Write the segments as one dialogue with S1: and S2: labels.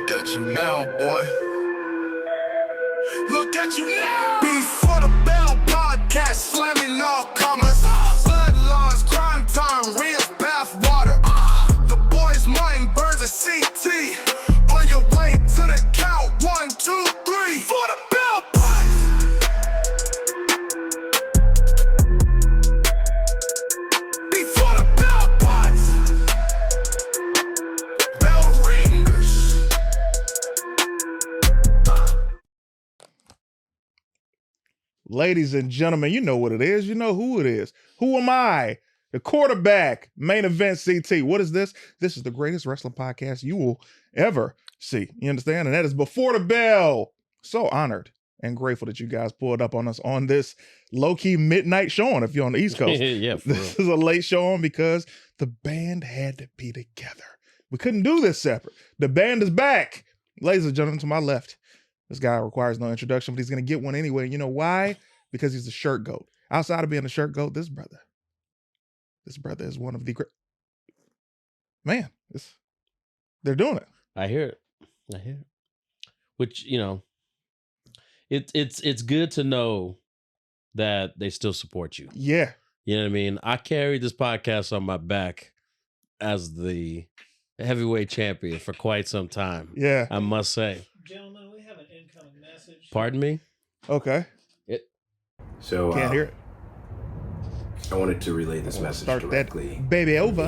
S1: Look at you now, boy. Look at you now. Before the Bell podcast, slamming all comers. Bloodlines, crime time, real bath water. The boys' mind burns a CT. On your way to the count, 1, 2, 3. For the Bell podcast. Before the Bell podcast. Bell ringers.
S2: Ladies and gentlemen, you know what it is. You know who it is. Who am I? The quarterback, main event CT. What is this? This is the greatest wrestling podcast you will ever see. You understand? And that is Before the Bell. So honored and grateful that you guys pulled up on us on this low-key midnight showing if you're on the East Coast.
S3: Yeah,
S2: This is a late showing because the band had to be together. We couldn't do this separate. The band is back. Ladies and gentlemen, to my left, this guy requires no introduction, but he's going to get one anyway. You know why? Because he's the shirt goat. Outside of being a shirt goat, this brother is one of the great. Man, they're doing it.
S3: I hear it. Which, you know, it's good to know that they still support you.
S2: Yeah.
S3: You know what I mean? I carried this podcast on my back as the heavyweight champion for quite some time.
S2: Yeah.
S3: I must say.
S4: Gentlemen, we have an incoming message.
S3: Pardon me?
S2: Okay.
S5: So
S2: Can't hear it.
S5: I wanted to relay this message
S2: Start
S5: directly.
S2: that baby over.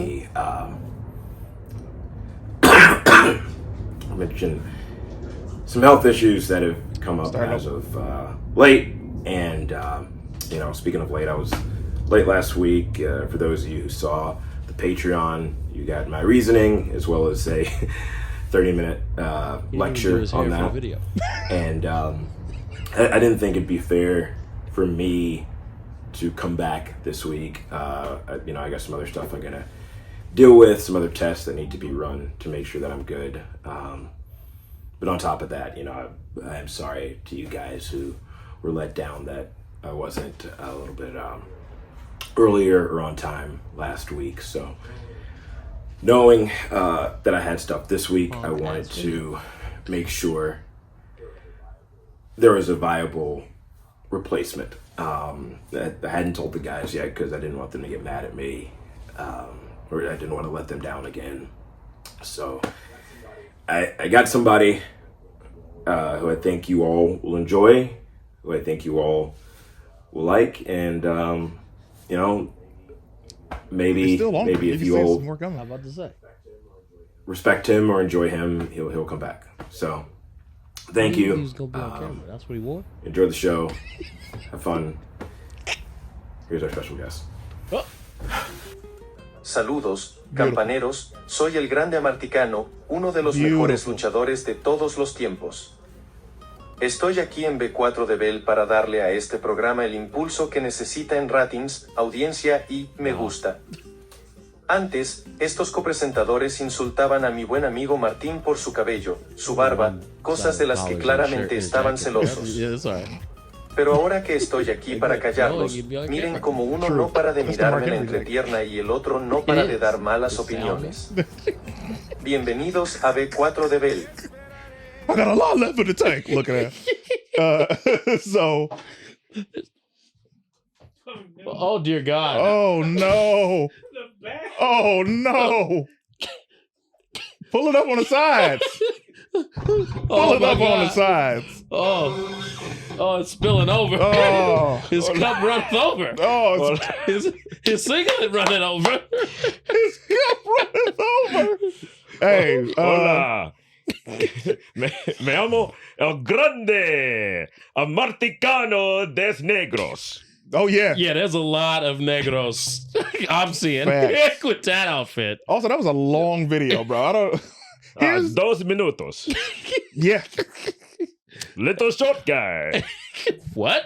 S5: I mentioned some health issues that have come up as of late, and you know, speaking of late, I was late last week. For those of you who saw the Patreon, you got my reasoning as well as a 30-minute lecture on that
S3: video.
S5: And I didn't think it'd be fair for me to come back this week. You know, I got some other stuff I'm gonna deal with, some other tests that need to be run to make sure that I'm good. But on top of that, you know, I'm sorry to you guys who were let down that I wasn't a little bit earlier or on time last week. So knowing that I had stuff this week, I wanted to make sure there was a viable replacement. I hadn't told the guys yet because I didn't want them to get mad at me, or I didn't want to let them down again. So I got somebody who I think you all will enjoy, who I think you all will like, and you know, maybe if you all
S3: I'm about to say.
S5: respect him or enjoy him, he'll come back. So thank you.
S3: He was gonna be on camera. That's what he wore.
S5: Enjoy the show. Have fun. Here's our special guest.
S6: Saludos, campaneros, soy el Grande Amarticano, uno de los mejores luchadores de todos los tiempos. Estoy aquí en B4 de Bell para darle a este programa el impulso que necesita en ratings, audiencia y me gusta. Antes, estos copresentadores insultaban a mi buen amigo Martín por su cabello, su barba, cosas de las que claramente estaban celosos. Pero ahora que estoy aquí para callarlos, miren como uno no para de mirarme la entrepierna y el otro no para de dar malas opiniones. Bienvenidos a B4 de Bell.
S2: I got a lot left in the tank. Look at that. So.
S3: Oh, dear God.
S2: Oh, no. Oh, no. Pull it up on the sides. Pull it up on the sides.
S3: Oh, it's spilling over.
S2: Oh.
S3: His cup runs over.
S2: Oh,
S3: his singlet running over.
S2: His cup running over. Hey,
S7: Hola. Me llamo El Grande Amarticano des Negros.
S2: Oh, yeah.
S3: Yeah, there's a lot of negros I'm seeing
S2: Facts.
S3: with that outfit.
S2: Also, that was a long video, bro. I don't. Here's
S7: 2 minutos.
S2: Yeah.
S7: Little short guy.
S3: What?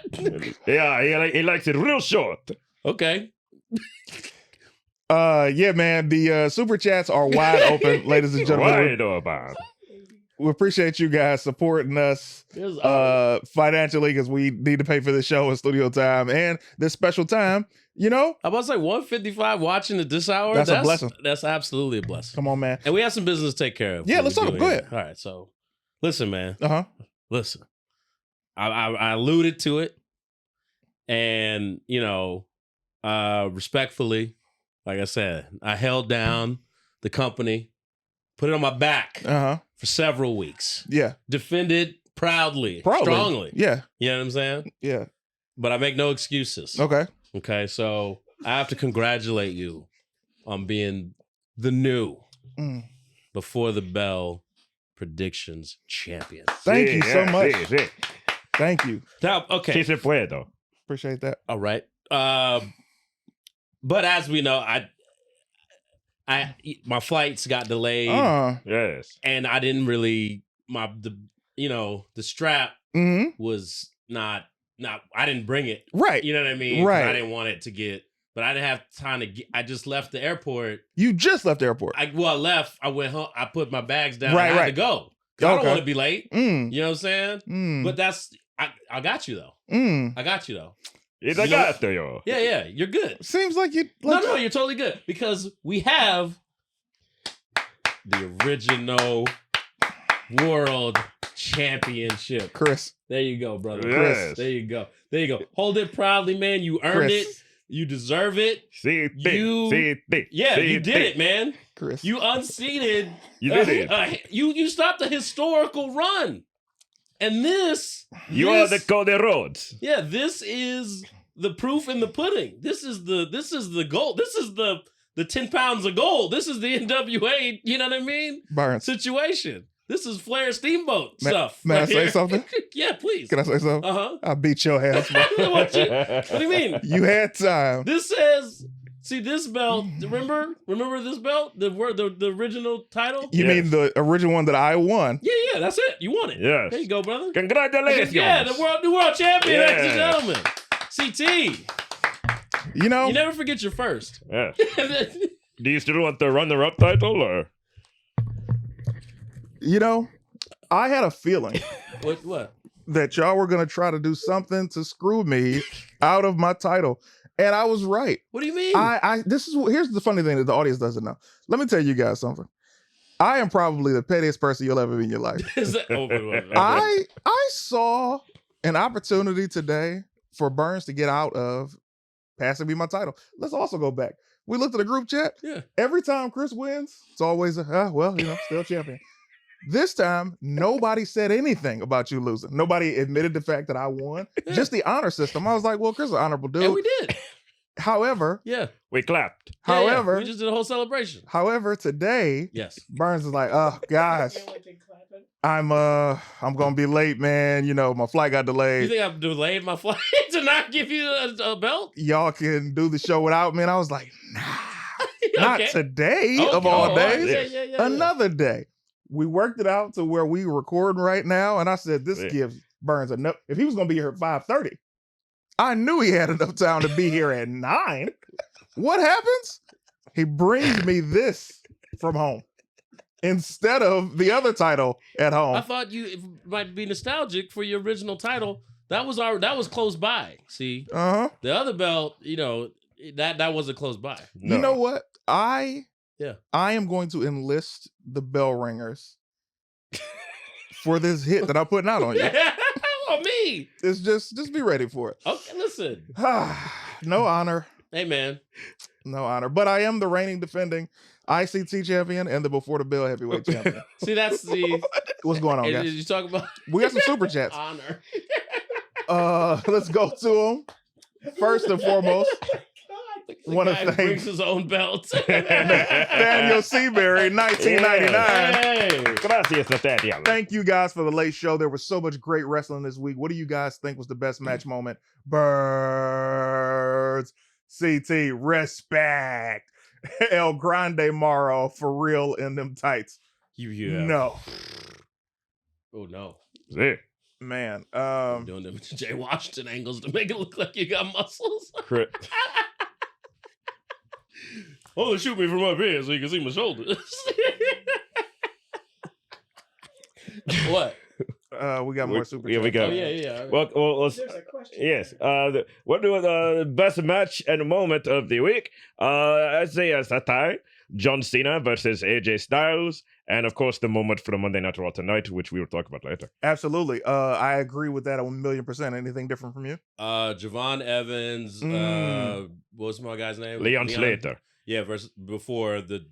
S7: Yeah, he likes it real short.
S3: Okay.
S2: Yeah, man. The super chats are wide open, ladies and gentlemen.
S7: Wide open.
S2: We appreciate you guys supporting us financially because we need to pay for this show and studio time and this special time. You know,
S3: I was like 155 watching at this hour.
S2: That's a blessing.
S3: That's absolutely a blessing.
S2: Come on, man.
S3: And we have some business to take care of.
S2: Yeah, let's talk. Go ahead.
S3: All right, so Listen, man.
S2: Uh-huh.
S3: Listen. I alluded to it. And, respectfully, like I said, I held down the company, put it on my back
S2: Uh-huh.
S3: for several weeks.
S2: Yeah.
S3: Defended proudly, strongly.
S2: Yeah.
S3: You know what I'm saying?
S2: Yeah.
S3: But I make no excuses.
S2: Okay.
S3: Okay, so I have to congratulate you on being the new Before the Bell predictions champion.
S2: Thank you so much.
S7: Sí, sí.
S2: Thank you.
S3: Now, okay.
S7: Sí se puede.
S2: Appreciate that.
S3: All right. But as we know, my flights got delayed,
S7: Yes.
S3: and I didn't really the strap was not I didn't bring it.
S2: Right.
S3: You know what I mean? 'Cause
S2: Right.
S3: I didn't want it to get, but I didn't have time to get. I just left the airport.
S2: You just left the airport.
S3: I left. I went home. I put my bags down.
S2: Right,
S3: I had
S2: right.
S3: to go. 'Cause I don't
S2: Okay.
S3: want to be late. You know what I'm saying? But
S2: But
S3: I got you though. I got you though.
S7: Itagato yo.
S3: Yeah, you're good.
S2: seems like you
S3: No, you're totally good because we have the original world championship.
S2: Chris.
S3: There you go, brother.
S7: Yes.
S3: Chris, there you go. There you go. Hold it proudly, man. You earned
S2: Chris.
S3: it. You deserve it.
S7: Sí,
S3: You-
S7: sí.
S3: Yeah, you did it, man.
S2: Chris.
S3: You unseated.
S7: You did it.
S3: You stopped a historical run. And this
S7: You are the Cody Rhodes.
S3: Yeah, this is the proof in the pudding. This is the gold. This is the 10 pounds of gold. This is the NWA, you know what I mean?
S2: Burns.
S3: Situation. This is Flair Steamboat stuff.
S2: May I
S3: right
S2: say
S3: here.
S2: something?
S3: Yeah, please.
S2: Can I say something?
S3: Uh-huh.
S2: I beat your ass, bro.
S3: what do you mean?
S2: You had time.
S3: This says, see this belt, remember this belt? The original title?
S2: You
S7: Yes.
S2: mean the original one that I won?
S3: Yeah, that's it. You won it.
S7: Yes.
S3: There you go, brother.
S7: Congratulations.
S3: Yeah, the world champion, ladies and
S7: Yeah.
S3: gentlemen. CT.
S2: You know?
S3: You never forget your first.
S7: Yeah. Do you still want the runner-up title or?
S2: You know, I had a feeling
S3: What?
S2: that y'all were gonna try to do something to screw me out of my title. And I was right.
S3: What do you mean?
S2: Here's the funny thing that the audience doesn't know. Let me tell you guys something. I am probably the pettiest person you'll ever meet in your life.
S3: Is that, wait.
S2: I saw an opportunity today for Burns to get out of passing me my title. Let's also go back. We looked at the group chat.
S3: Yeah.
S2: Every time Chris wins, it's always still champion. This time, nobody said anything about you losing. Nobody admitted the fact that I won.
S3: Yeah.
S2: Just the honor system. I was like, well, Chris is an honorable dude.
S3: And we did.
S2: However,
S3: Yeah.
S7: We clapped.
S3: Yeah,
S2: However-
S3: we just did a whole celebration.
S2: today,
S3: Yes.
S2: Burns is like, oh gosh,
S4: Can't wait to clap it.
S2: I'm gonna be late, man. You know, my flight got
S3: You
S2: delayed.
S3: think I've delayed my flight to not give you a belt?
S2: Y'all can do the show without me. And I was like, nah, not
S3: Okay.
S2: today
S3: Okay.
S2: of all
S3: Oh,
S2: days.
S3: Yeah.
S2: Another day. We worked it out to where we were recording right now, and I said this
S7: Yeah.
S2: gives Burns enough. If he was gonna be here at 5:30, I knew he had enough time to be here at 9. What happens? He brings me this from home instead of the other title at home.
S3: I thought you might be nostalgic for your original title. That was close by. See,
S2: Uh-huh.
S3: the other belt, that wasn't close by.
S2: You know what? I
S3: Yeah.
S2: am going to enlist the bell ringers for this hit that I'm putting out on you.
S3: On me.
S2: It's just be ready for it.
S3: Okay, listen.
S2: No honor.
S3: Hey, man.
S2: No honor. But I am the reigning defending ICT champion and the Before the Bell heavyweight champion.
S3: See, that's the.
S2: What's going on,
S3: Did
S2: guys?
S3: you talk about
S2: We got some super chats.
S3: honor?
S2: Let's go to them. First and foremost,
S3: The
S2: Wanna
S3: guy
S2: thank-
S3: brings his own belt.
S2: Nathaniel Seabury, 1999.
S3: Hey.
S7: Gracias, Nathaniel.
S2: Thank you guys for the late show. There was so much great wrestling this week. What do you guys think was the best match moment? Birds. CT, respect. El Grande Morrow, for real in them tights.
S3: Yeah.
S2: No.
S3: Oh no.
S7: Sí.
S2: Man.
S3: I'm doing them Jay Washington angles to make it look like you got muscles.
S7: Crit.
S3: Oh, shoot me from up here so you can see my shoulders. What?
S2: We got more super
S7: Yeah, we
S2: chats.
S7: got.
S3: Oh yeah.
S7: Well, let's.
S4: There's a question.
S7: Yes. What do the best match and moment of the week? I'd say satire. John Cena versus AJ Styles, and of course the moment for the Monday Night Raw tonight, which we will talk about later.
S2: Absolutely. I agree with that 1,000,000%. Anything different from you?
S3: Javon Evans. What's my guy's name?
S7: Leon Slater.
S3: Yeah, versus before the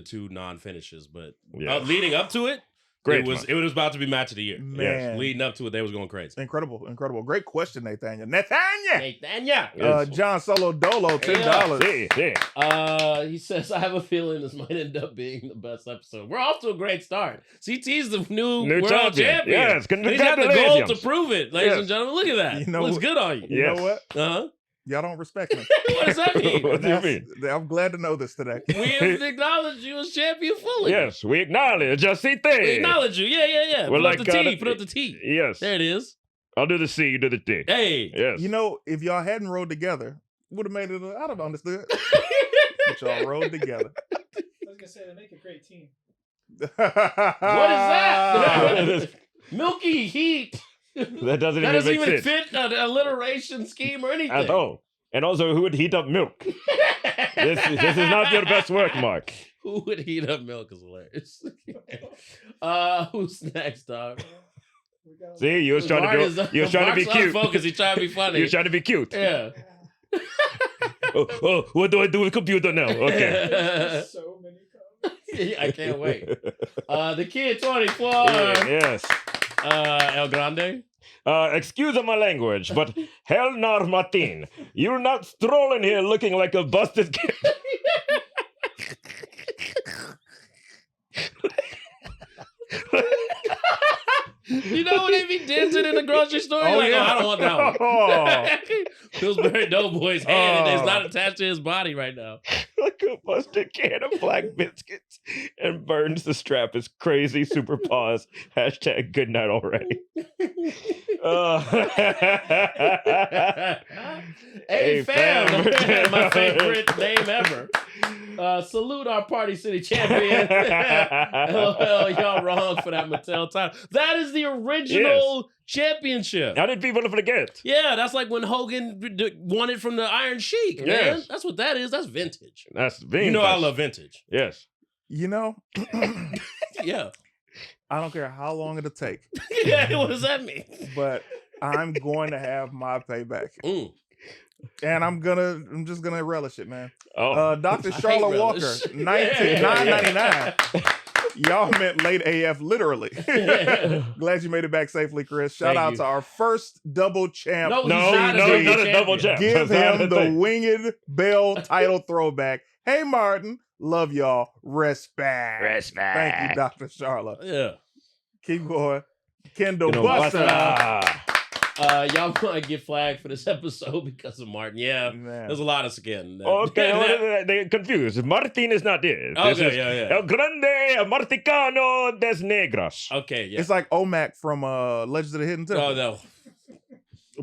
S3: two non-finishes, but
S7: Yeah.
S3: leading up to it,
S7: Great
S3: it was about to be match of the year.
S2: Man.
S3: Yes. Leading up to it, they was going crazy.
S2: Incredible. Great question, Nathaniel.
S3: Nathaniel.
S2: John Solo Dolo, $10.
S3: He says, I have a feeling this might end up being the best episode. We're off to a great start. CT's the new world champion.
S7: Yes,
S3: and he's got the gold to
S7: congratulations.
S3: prove it, ladies and gentlemen. Look at that.
S2: You know
S3: Looks
S2: what-
S3: good on you.
S2: You know what?
S3: Uh-huh.
S2: Y'all don't respect me.
S3: What does that mean?
S7: What do you mean?
S2: I'm glad to know this today.
S3: We have acknowledged you as champion fully.
S7: Yes, we acknowledge. Just see
S3: We
S7: thing.
S3: acknowledge you. Yeah.
S7: Well,
S3: Put up
S7: like,
S3: the T. Put up the T.
S7: Yes.
S3: There it is.
S7: I'll do the C, you do the T.
S3: Hey.
S7: Yes.
S2: You know, if y'all hadn't rode together, would have made it. I'd have understood. But y'all rode together.
S4: I was gonna say they make a great team.
S3: What is that? Milky heat.
S7: That doesn't
S3: That
S7: even
S3: doesn't
S7: make
S3: even
S7: sense.
S3: fit an alliteration scheme or anything.
S7: At all. And also, who would heat up milk? This is not your best work, Mark.
S3: Who would heat up milk is hilarious. Who's next, dog?
S4: We got
S7: See, you was trying to be cute.
S3: Focus. He's trying to be funny.
S7: You was trying to be cute.
S3: Yeah.
S7: Oh, what do I do with computer now? Okay.
S4: so many comments.
S3: I can't wait. The kid 24.
S7: Yes.
S3: El Grande.
S7: Excuse my language, but Helnar Martin, you're not strolling here looking like a busted kid.
S3: You know when they be dancing in the grocery store?
S2: Oh,
S3: You're like,
S2: yeah.
S3: I don't want that one.
S2: Oh.
S3: Pillsbury Doughboy's hand is
S2: Oh.
S3: not attached to his body right now.
S7: Like a busted can of black biscuits and burns the strap as crazy super pause. Hashtag good night already.
S3: Hey,
S7: Hey,
S3: fam.
S7: fam.
S3: My favorite name ever. Salute our Party City champion. LOL, y'all wrong for that Mattel title. That is the original championship.
S7: How did people forget?
S3: Yeah, that's like when Hogan won it from the Iron Sheik, man.
S7: Yes.
S3: That's what that is. That's vintage.
S7: That's vintage.
S3: You know I love vintage.
S7: Yes.
S2: You know,
S3: Yeah.
S2: I don't care how long it'll take,
S3: Yeah, what does that mean?
S2: but I'm going to have my payback.
S3: Mm.
S2: And I'm just gonna relish it, man.
S7: Oh.
S2: Dr.
S3: I hate
S2: Charlotte Walker,
S3: relish.
S2: $9.99. Y'all meant late AF, literally. Glad you made it back safely, Chris. Shout
S3: Thank
S2: out
S3: you.
S2: to our first double champ.
S3: No,
S7: No,
S3: he's not
S7: no,
S3: a
S7: not a double
S3: champion.
S7: champ.
S2: Give
S7: That's not
S2: him
S7: a
S2: the
S7: thing.
S2: winged bell title throwback. Hey, Martin, love y'all. Respect. Thank you, Dr. Charlotte.
S3: Yeah.
S2: Keep going. Kendall
S7: You know,
S2: Buster.
S3: Y'all might get flagged for this episode because of Martin. Yeah.
S2: Man.
S3: There's a lot of skin.
S7: Okay, they're confused. Martin is not it. This
S3: Okay,
S7: is
S3: yeah.
S7: El Grande Marticano des Negros.
S3: Okay, yeah.
S2: It's like OMAC from Legends of the Hidden Temple.
S3: Oh, no.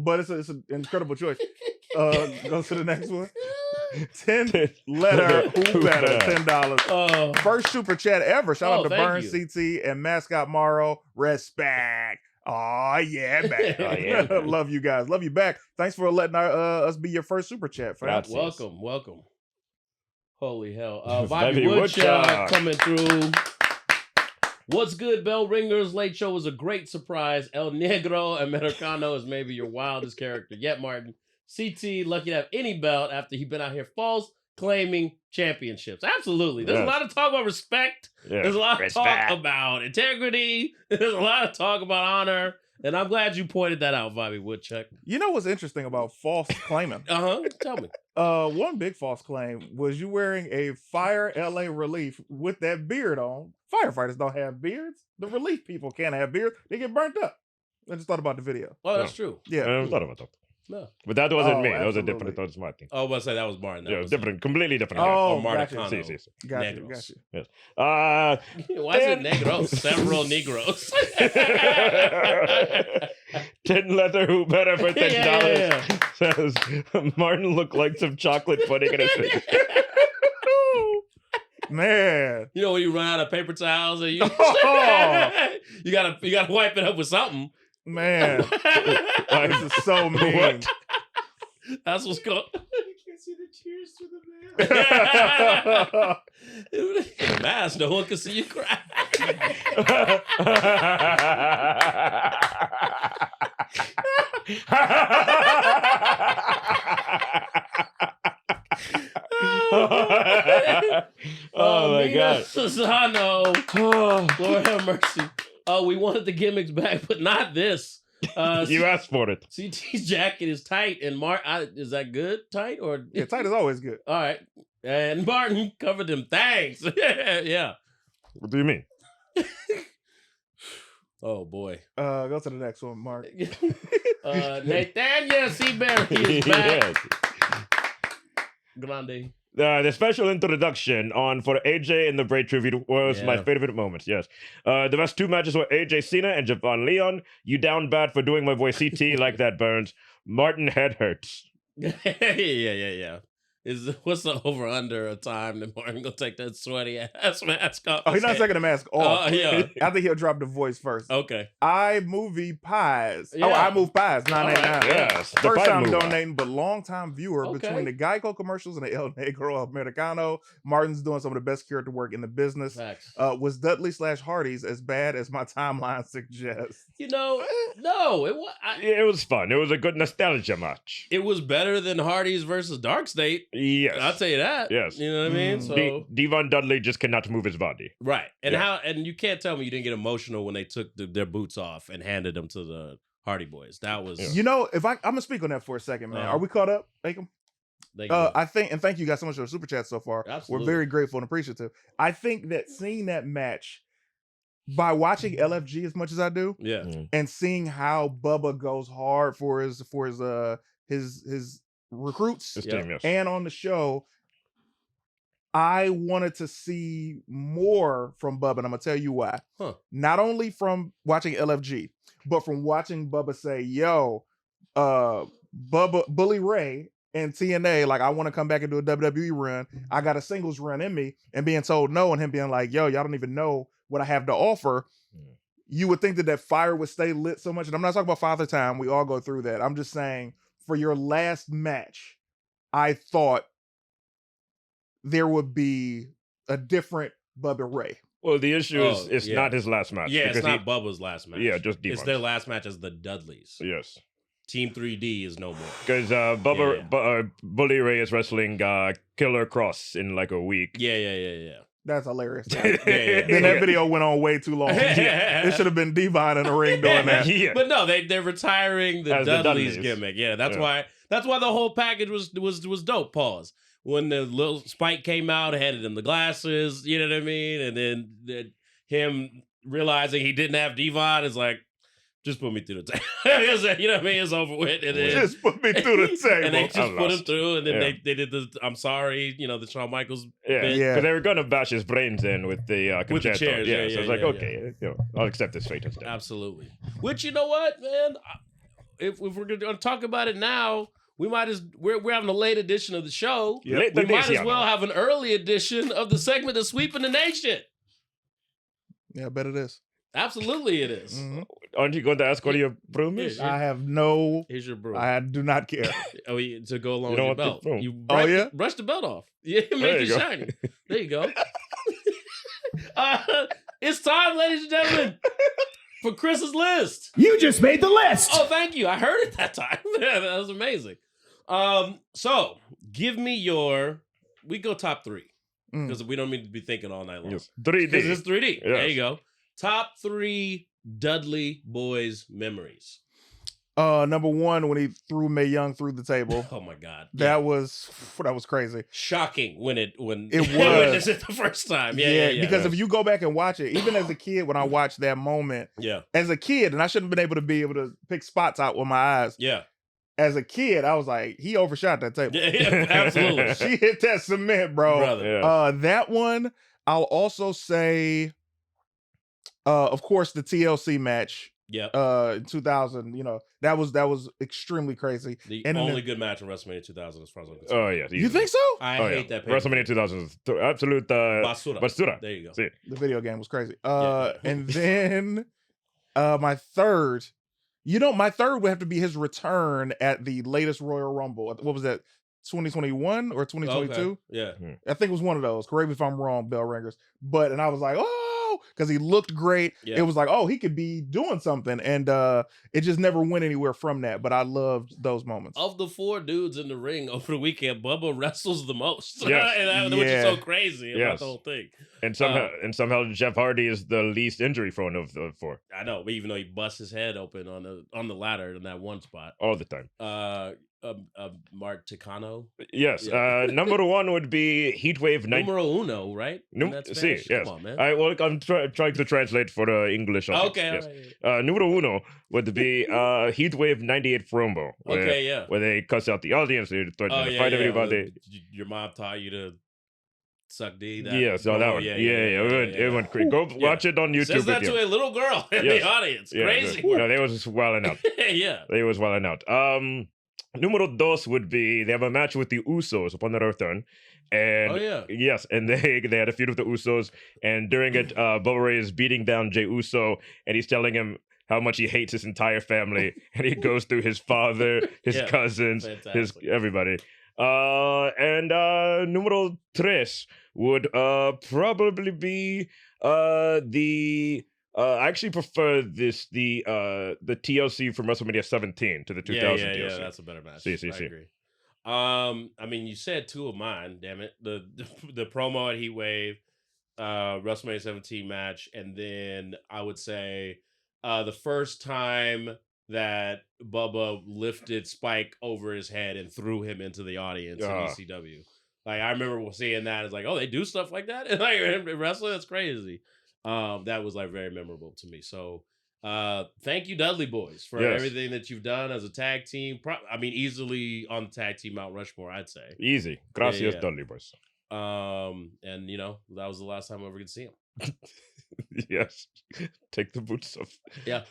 S2: But it's an incredible choice. Go to the next one. 10 letter who better, $10.
S3: Oh,
S2: First super chat ever. Shout out to
S3: thank
S2: Burn
S3: you.
S2: CT and Mascot Morrow. Respect. Oh yeah, man.
S7: Oh, yeah, man.
S2: Love you guys. Love you back. Thanks for letting us be your first super chat, fam.
S7: Gracias.
S3: welcome. Holy hell.
S7: Bobby
S3: Bobby Woodchuck
S7: Woodchuck.
S3: coming through. What's good, Bell Ringers? Late show was a great surprise. El Negro Americano is maybe your wildest character yet, Martin. CT, lucky to have any belt after he's been out here false claiming championships. Absolutely. There's a
S7: Yes.
S3: lot of talk about respect.
S7: Yeah.
S3: There's a lot of
S7: Respect.
S3: talk about integrity. There's a lot of talk about honor. And I'm glad you pointed that out, Bobby Woodchuck.
S2: You know what's interesting about false claiming?
S3: Tell me.
S2: One big false claim was you wearing a Fire LA relief with that beard on. Firefighters don't have beards. The relief people can't have beards. They get burnt up. I just thought about the video.
S3: Oh, that's true.
S7: I
S2: Yeah.
S7: never thought about that.
S3: No.
S7: But that wasn't
S2: Oh,
S7: me. That was a
S2: absolutely.
S7: different. That was Martin.
S3: Oh, I was about to say that was Martin. That
S7: Yeah,
S3: was
S7: different, completely different.
S2: Oh,
S3: Martin
S2: gotcha.
S3: Cano.
S7: See, see.
S2: Got you.
S3: Negros.
S2: Got you.
S7: Uh,
S3: Why is it negros? Several Negros.
S7: 10 leather who better for $10
S3: Yeah.
S7: says Martin looked like some chocolate pudding in his face.
S2: Man.
S3: You know when you run out of paper towels and you
S2: Oh.
S3: you gotta wipe it up with something.
S2: Man. This is so mean.
S7: What?
S3: That's what's going.
S4: You can't see the Tears to the man.
S3: In a mask, no one can see you cry.
S7: Oh my God.
S3: Susano. Lord have mercy. Oh, we wanted the gimmicks back, but not this.
S7: You asked for it.
S3: CT's jacket is tight, and is that good? Tight or
S2: Yeah, tight is always good.
S3: all right? And Martin covered them things. Yeah.
S7: What do you mean?
S3: Oh boy.
S2: Go to the next one, Mark.
S3: Nathaniel Seabury is back.
S7: Yes.
S3: Grande.
S7: The special introduction for AJ and the Bray tribute was my
S3: Yeah.
S7: favorite moments. Yes, the best two matches were AJ Cena and Javon Leon. You down bad for doing my boy CT like that, Burns. Martin head hurts.
S3: yeah. What's the over under a time that Martin gonna take that sweaty ass mask off?
S2: Oh, he's not taking the mask off.
S3: Yeah.
S2: I think he'll drop the voice first.
S3: Okay.
S2: iMovie Pies.
S3: Yeah.
S2: Oh, I Move Pies, $9.99.
S3: Alright.
S7: Yes, the
S2: First
S7: pipe
S2: time
S7: mover.
S2: donating, but long time viewer
S3: Okay.
S2: between the Geico commercials and the El Negro Americano. Martin's doing some of the best character work in the business.
S3: Facts.
S2: Was Dudley / Hardy's as bad as my timeline suggests?
S3: No, it was.
S7: It was fun. It was a good nostalgia match.
S3: It was better than Hardy's versus Dark State.
S7: Yes,
S3: I'll tell you that.
S7: Yes.
S3: You know what I mean?
S2: Mm.
S3: So
S7: Devon Dudley just cannot move his body.
S3: right, and
S7: Yeah.
S3: and you can't tell me you didn't get emotional when they took their boots off and handed them to the Hardy Boys. That was
S7: Yeah.
S2: You know, if I'm gonna speak on that for a second, man. Are we caught up, Akam?
S3: they good.
S2: I think, and thank you guys so much for the super chat so far.
S3: Absolutely.
S2: We're very grateful and appreciative. I think that seeing that match by watching LFG as much as I do,
S3: yeah.
S2: and seeing how Bubba goes hard for his recruits
S7: This
S3: Yeah.
S7: team, yes.
S2: and on the show, I wanted to see more from Bubba, and I'm gonna tell you why.
S3: Huh.
S2: Not only from watching LFG, but from watching Bubba say, "Yo, Bubba Bully Ray and TNA, like I want to come back and do a WWE run. I got a singles run in me," and being told no, and him being like, "Yo, y'all don't even know what I have to offer." You would think that fire would stay lit so much, and I'm not talking about Father Time. We all go through that. I'm just saying, for your last match, I thought there would be a different Bubba Ray.
S7: Well, the issue is
S3: Oh,
S7: it's
S3: yeah.
S7: not his last match.
S3: Yeah, it's
S7: because
S3: not Bubba's last match.
S7: Yeah, just
S3: it's
S7: Devon's.
S3: their last match as the Dudleys.
S7: Yes.
S3: Team 3D is no more.
S7: Because Bully Ray is wrestling Killer Cross in like a week.
S3: Yeah.
S2: That's hilarious.
S3: Yeah.
S2: Then that video went on way too long. It should have been Devon in the ring doing that.
S7: Yeah.
S3: But no, they're retiring the
S7: As the
S3: Dudleys
S7: Dudleys.
S3: gimmick. Yeah, that's
S7: Yeah.
S3: why the whole package was dope. Pause. When the little Spike came out, handed him the glasses, you know what I mean, and then him realizing he didn't have Devon is like, just put me through the table. You know what I mean? It's over with. And then,
S2: Just put me through the table.
S3: and they just
S7: I'm
S3: put him
S7: lost.
S3: through, and then
S7: Yeah.
S3: they did the I'm sorry, the Shawn Michaels
S7: Yeah,
S3: bit.
S2: Yeah.
S7: because they were gonna bash his brains in with the
S3: With the
S7: concerto.
S3: chairs, yeah,
S7: so it's
S3: yeah,
S7: like,
S3: yeah,
S7: okay, I'll accept this fate instead.
S3: Absolutely. Which, you know what, man? If we're gonna talk about it now, we might we're having a late edition of the show.
S7: Late
S3: We might as
S7: edition.
S3: well have an early edition of the segment that's sweeping the nation.
S2: Yeah, I bet it is.
S3: Absolutely, it is.
S2: Mhm.
S7: Aren't you going to ask what your broom is?
S3: Yeah.
S2: I have no.
S3: Here's your broom.
S2: I do not care.
S3: To go along
S7: You
S3: with
S7: don't
S3: your
S7: want the
S3: belt.
S7: broom.
S3: You
S2: Oh,
S3: brush,
S2: yeah?
S3: brush the belt off. Yeah,
S7: There
S3: make it
S7: you go.
S3: shiny. There you go. It's time, ladies and gentlemen, for Chris's list.
S1: You just made the list.
S3: Oh, thank you. I heard it that time. That was amazing. So give me we go top 3
S2: Mm.
S3: because we don't need to be thinking all night long.
S7: Yes.
S3: Because
S7: 3D.
S3: it's 3D. There
S7: Yes.
S3: you go. Top 3 Dudley Boys memories.
S2: Number one, when he threw Mae Young through the table.
S3: Oh my God.
S2: That was crazy.
S3: Shocking when it
S2: It
S3: witnessed
S2: was.
S3: it the first time. Yeah.
S2: Because if you go back and watch it, even as a kid, when I watched that moment,
S3: yeah.
S2: as a kid, and I shouldn't have been able to pick spots out with my eyes.
S3: Yeah.
S2: As a kid, I was like, he overshot that table.
S3: Yeah, absolutely.
S2: She hit that cement, bro.
S3: Brother.
S7: Yeah.
S2: That one, I'll also say, of course, the TLC match.
S3: Yep.
S2: In 2000, that was extremely crazy.
S3: The
S2: and then
S3: only good match in WrestleMania 2000 as far as I'm concerned.
S7: Oh, yeah.
S2: You think so?
S3: I
S7: Oh,
S3: hate
S7: yeah.
S3: that pay-per-view.
S7: WrestleMania 2000 is absolute
S3: Basura.
S7: basura.
S3: There you go.
S7: See.
S2: The video game was crazy.
S3: Yeah.
S2: And then my third, my third would have to be his return at the latest Royal Rumble. What was that? 2021 or 2022.
S3: Okay. Yeah.
S2: I think it was one of those. Correct me if I'm wrong, bell ringers. And I was like, oh, because he looked great.
S3: Yeah.
S2: It was like, oh, he could be doing something. And it just never went anywhere from that. But I loved those moments.
S3: Of the 4 dudes in the ring over the weekend, Bubba wrestles the most.
S7: Yes.
S3: Which is so crazy about
S7: Yes.
S3: the whole thing.
S7: And somehow Jeff Hardy is the least injury prone of the 4
S3: I know, but even though he busts his head open on the ladder in that one spot.
S7: all the time.
S3: Mark Ticano.
S7: Yes.
S3: Yeah.
S7: Number 1 would be Heatwave 90.
S3: Numero uno, right?
S7: Sí, yes.
S3: Come on, man.
S7: I'm trying to translate for the English audience.
S3: Okay,
S7: Yes.
S3: all right.
S7: Numero uno would be Heatwave 98 promo.
S3: Okay, yeah.
S7: Where they cuss out the audience, they threaten to fight everybody.
S3: Your mom taught you to suck D.
S7: Yeah, so that one. It went crazy. Go watch it on YouTube.
S3: Says that to a little girl in the audience. Crazy.
S7: No, they was wilding out.
S3: Yeah.
S7: They was wilding out. Numero dos would be they have a match with the Usos upon their return. And yes, and they had a feud with the Usos, and during it, Bubba Ray is beating down Jey Uso, and he's telling him how much he hates his entire family, and he goes through his father, his cousins, his everybody. And numero tres would probably be I actually prefer the TLC from WrestleMania 17 to the 2000 TLC.
S3: Yeah, that's a better match.
S7: I
S3: agree. I mean, you said 2 of mine. Damn it, the promo at Heatwave, WrestleMania 17 match, and then I would say the first time that Bubba lifted Spike over his head and threw him into the audience in ECW. Like, I remember seeing that. It's like, oh, they do stuff like that? And like in wrestling, that's crazy. That was like very memorable to me. So thank you, Dudley Boys, for everything that you've done as a tag team. I mean, easily on the tag team Mount Rushmore, I'd say.
S7: Easy. Gracias, Dudley Boys.
S3: And you know, that was the last time I ever get to see him.
S7: Yes. Take the boots off.
S3: Yeah.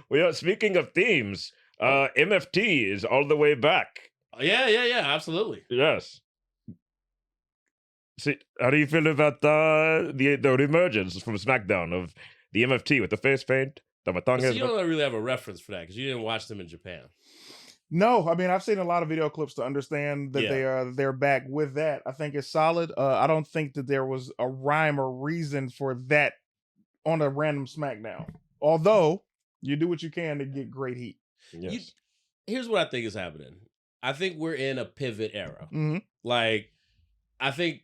S7: Well, speaking of themes, MFT is all the way back.
S3: Yeah, absolutely.
S7: Yes. See, how do you feel about the reemergence from SmackDown of the MFT with the face paint, the matangas?
S3: You don't really have a reference for that because you didn't watch them in Japan.
S2: No, I mean, I've seen a lot of video clips to understand that they're back with that. I think it's solid. I don't think that there was a rhyme or reason for that on a random SmackDown. Although you do what you can to get great heat.
S7: Yes.
S3: Here's what I think is happening. I think we're in a pivot era.
S2: Mm-hmm.
S3: Like, I think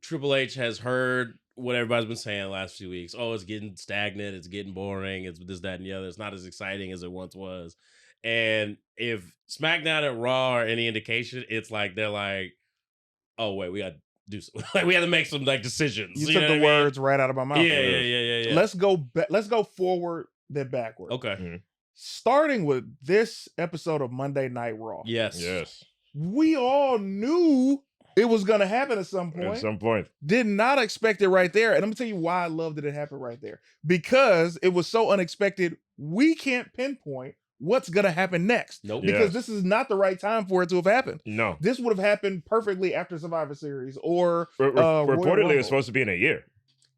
S3: Triple H has heard what everybody's been saying the last few weeks. Oh, it's getting stagnant. It's getting boring. It's this, that, and the other. It's not as exciting as it once was. And if SmackDown and Raw are any indication, it's like they're like, oh wait, we got to do something. Like we had to make some like decisions.
S2: You took the words right out of my mouth.
S3: Yeah.
S2: Let's go forward then backward.
S3: Okay.
S7: Mm-hmm.
S2: Starting with this episode of Monday Night Raw.
S3: Yes.
S2: We all knew it was going to happen at some point.
S7: At some point.
S2: Did not expect it right there. And I'm going to tell you why I love that it happened right there. Because it was so unexpected, we can't pinpoint what's going to happen next.
S3: Nope.
S2: Because this is not the right time for it to have happened.
S7: No.
S2: This would have happened perfectly after Survivor Series or
S7: reportedly it's supposed to be in a year.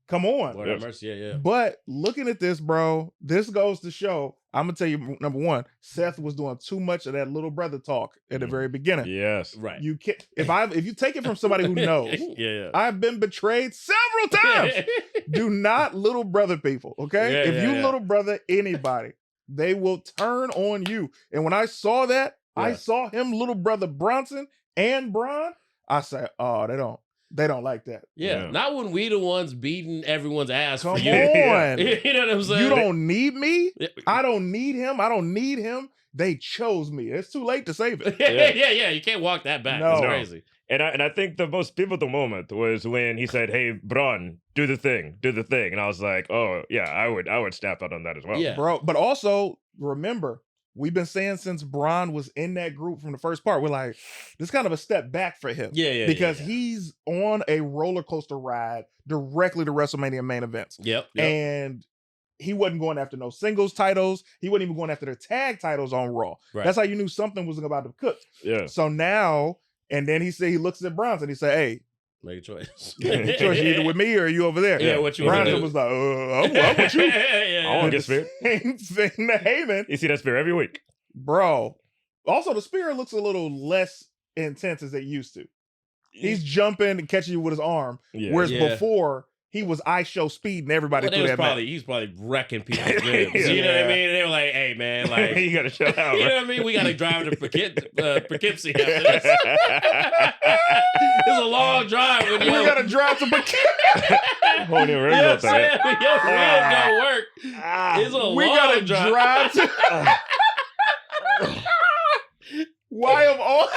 S2: Come on.
S3: Lord have mercy. Yeah.
S2: But looking at this, bro, this goes to show, I'm going to tell you, number one, Seth was doing too much of that little brother talk at the very beginning.
S7: Yes.
S3: Right.
S2: You can't, if you take it from somebody who knows,
S3: yeah.
S2: I've been betrayed several times. Do not little brother people, okay? If you little brother anybody, they will turn on you. And when I saw that, I saw him little brother Bronson and Braun. I said, oh, they don't like that.
S3: Yeah. Not when we the ones beating everyone's ass.
S2: Come
S3: for you.
S2: on.
S3: You know what I'm saying?
S2: You don't need me. I don't need him. I don't need him. They chose me. It's too late to save it.
S3: Yeah. You can't walk that back.
S2: No.
S3: It's crazy.
S7: And I think the most pivotal moment was when he said, "Hey, Braun, do the thing," and I was like, "Oh yeah, I would snap out on that as well."
S3: Yeah,
S2: bro. But also remember, we've been saying since Braun was in that group from the first part, we're like, this is kind of a step back for him.
S3: Because
S2: he's on a roller coaster ride directly to WrestleMania main events.
S3: Yep.
S2: And he wasn't going after no singles titles. He wasn't even going after the tag titles on Raw.
S3: Right.
S2: That's how you knew something was about to cook.
S7: Yeah.
S2: So now, and then he looks at Bronson. He said, "Hey,
S3: make a choice.
S2: make a choice. You either with me or you over there."
S3: Yeah, what you want to
S2: Bronson
S3: do?
S2: was like, I'm with you.
S7: I want to get Spear.
S2: Same thing to Heyman.
S7: You see that Spear every week,
S2: Bro. Also, the Spear looks a little less intense as they used to. He's jumping and catching you with his arm, whereas before he was ice show speed and everybody threw that
S3: he's probably wrecking people's ribs. You know what I mean? And they were like, "Hey man, like
S7: you gotta chill out."
S3: You know what I mean? We gotta drive to Poughkeepsie after this. It's a long drive. When
S2: we gotta drive to Poughkeepsie.
S7: Hold your ribs out there.
S3: Your ribs don't work. It's a long
S2: drive to. Why of all?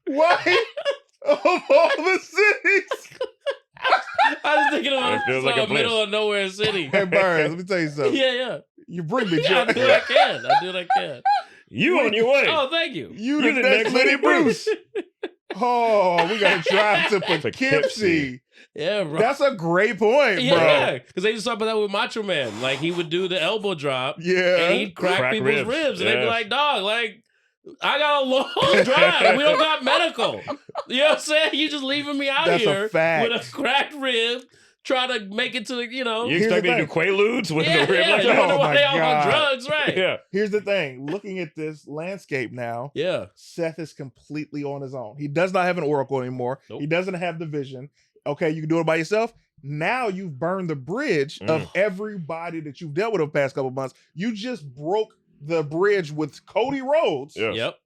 S2: Why of all the cities?
S3: I was thinking of
S7: feels like a
S3: middle of nowhere city.
S2: Hey Burns, let me tell you something.
S3: Yeah.
S2: You bring me
S3: I
S2: joy.
S3: do what I can. I do what I can.
S7: You on your way.
S3: Oh, thank you.
S2: You the next Lenny Bruce. Oh, we gotta drive to Poughkeepsie.
S3: Yeah, bro.
S2: That's a great point, bro.
S3: Yeah, because they used to talk about that with Macho Man. Like, he would do the elbow drop.
S2: Yeah.
S3: And he'd crack people's ribs. And they'd be like, dog, like, I got a long drive. We don't got medical. You know what I'm saying? You just leaving me out here with a cracked rib, trying to make it to the,
S7: You expect me to do Quaaludes with the rib like
S3: you
S7: that?
S3: don't know why they all on drugs, right?
S7: Yeah.
S2: Here's the thing. Looking at this landscape now, Seth is completely on his own. He does not have an oracle anymore.
S3: Nope.
S2: He doesn't have the vision. Okay, you can do it by yourself. Now you've burned the bridge of everybody that you've dealt with over the past couple months. You just broke the bridge with Cody Rhodes.
S7: Yes.
S3: Yep.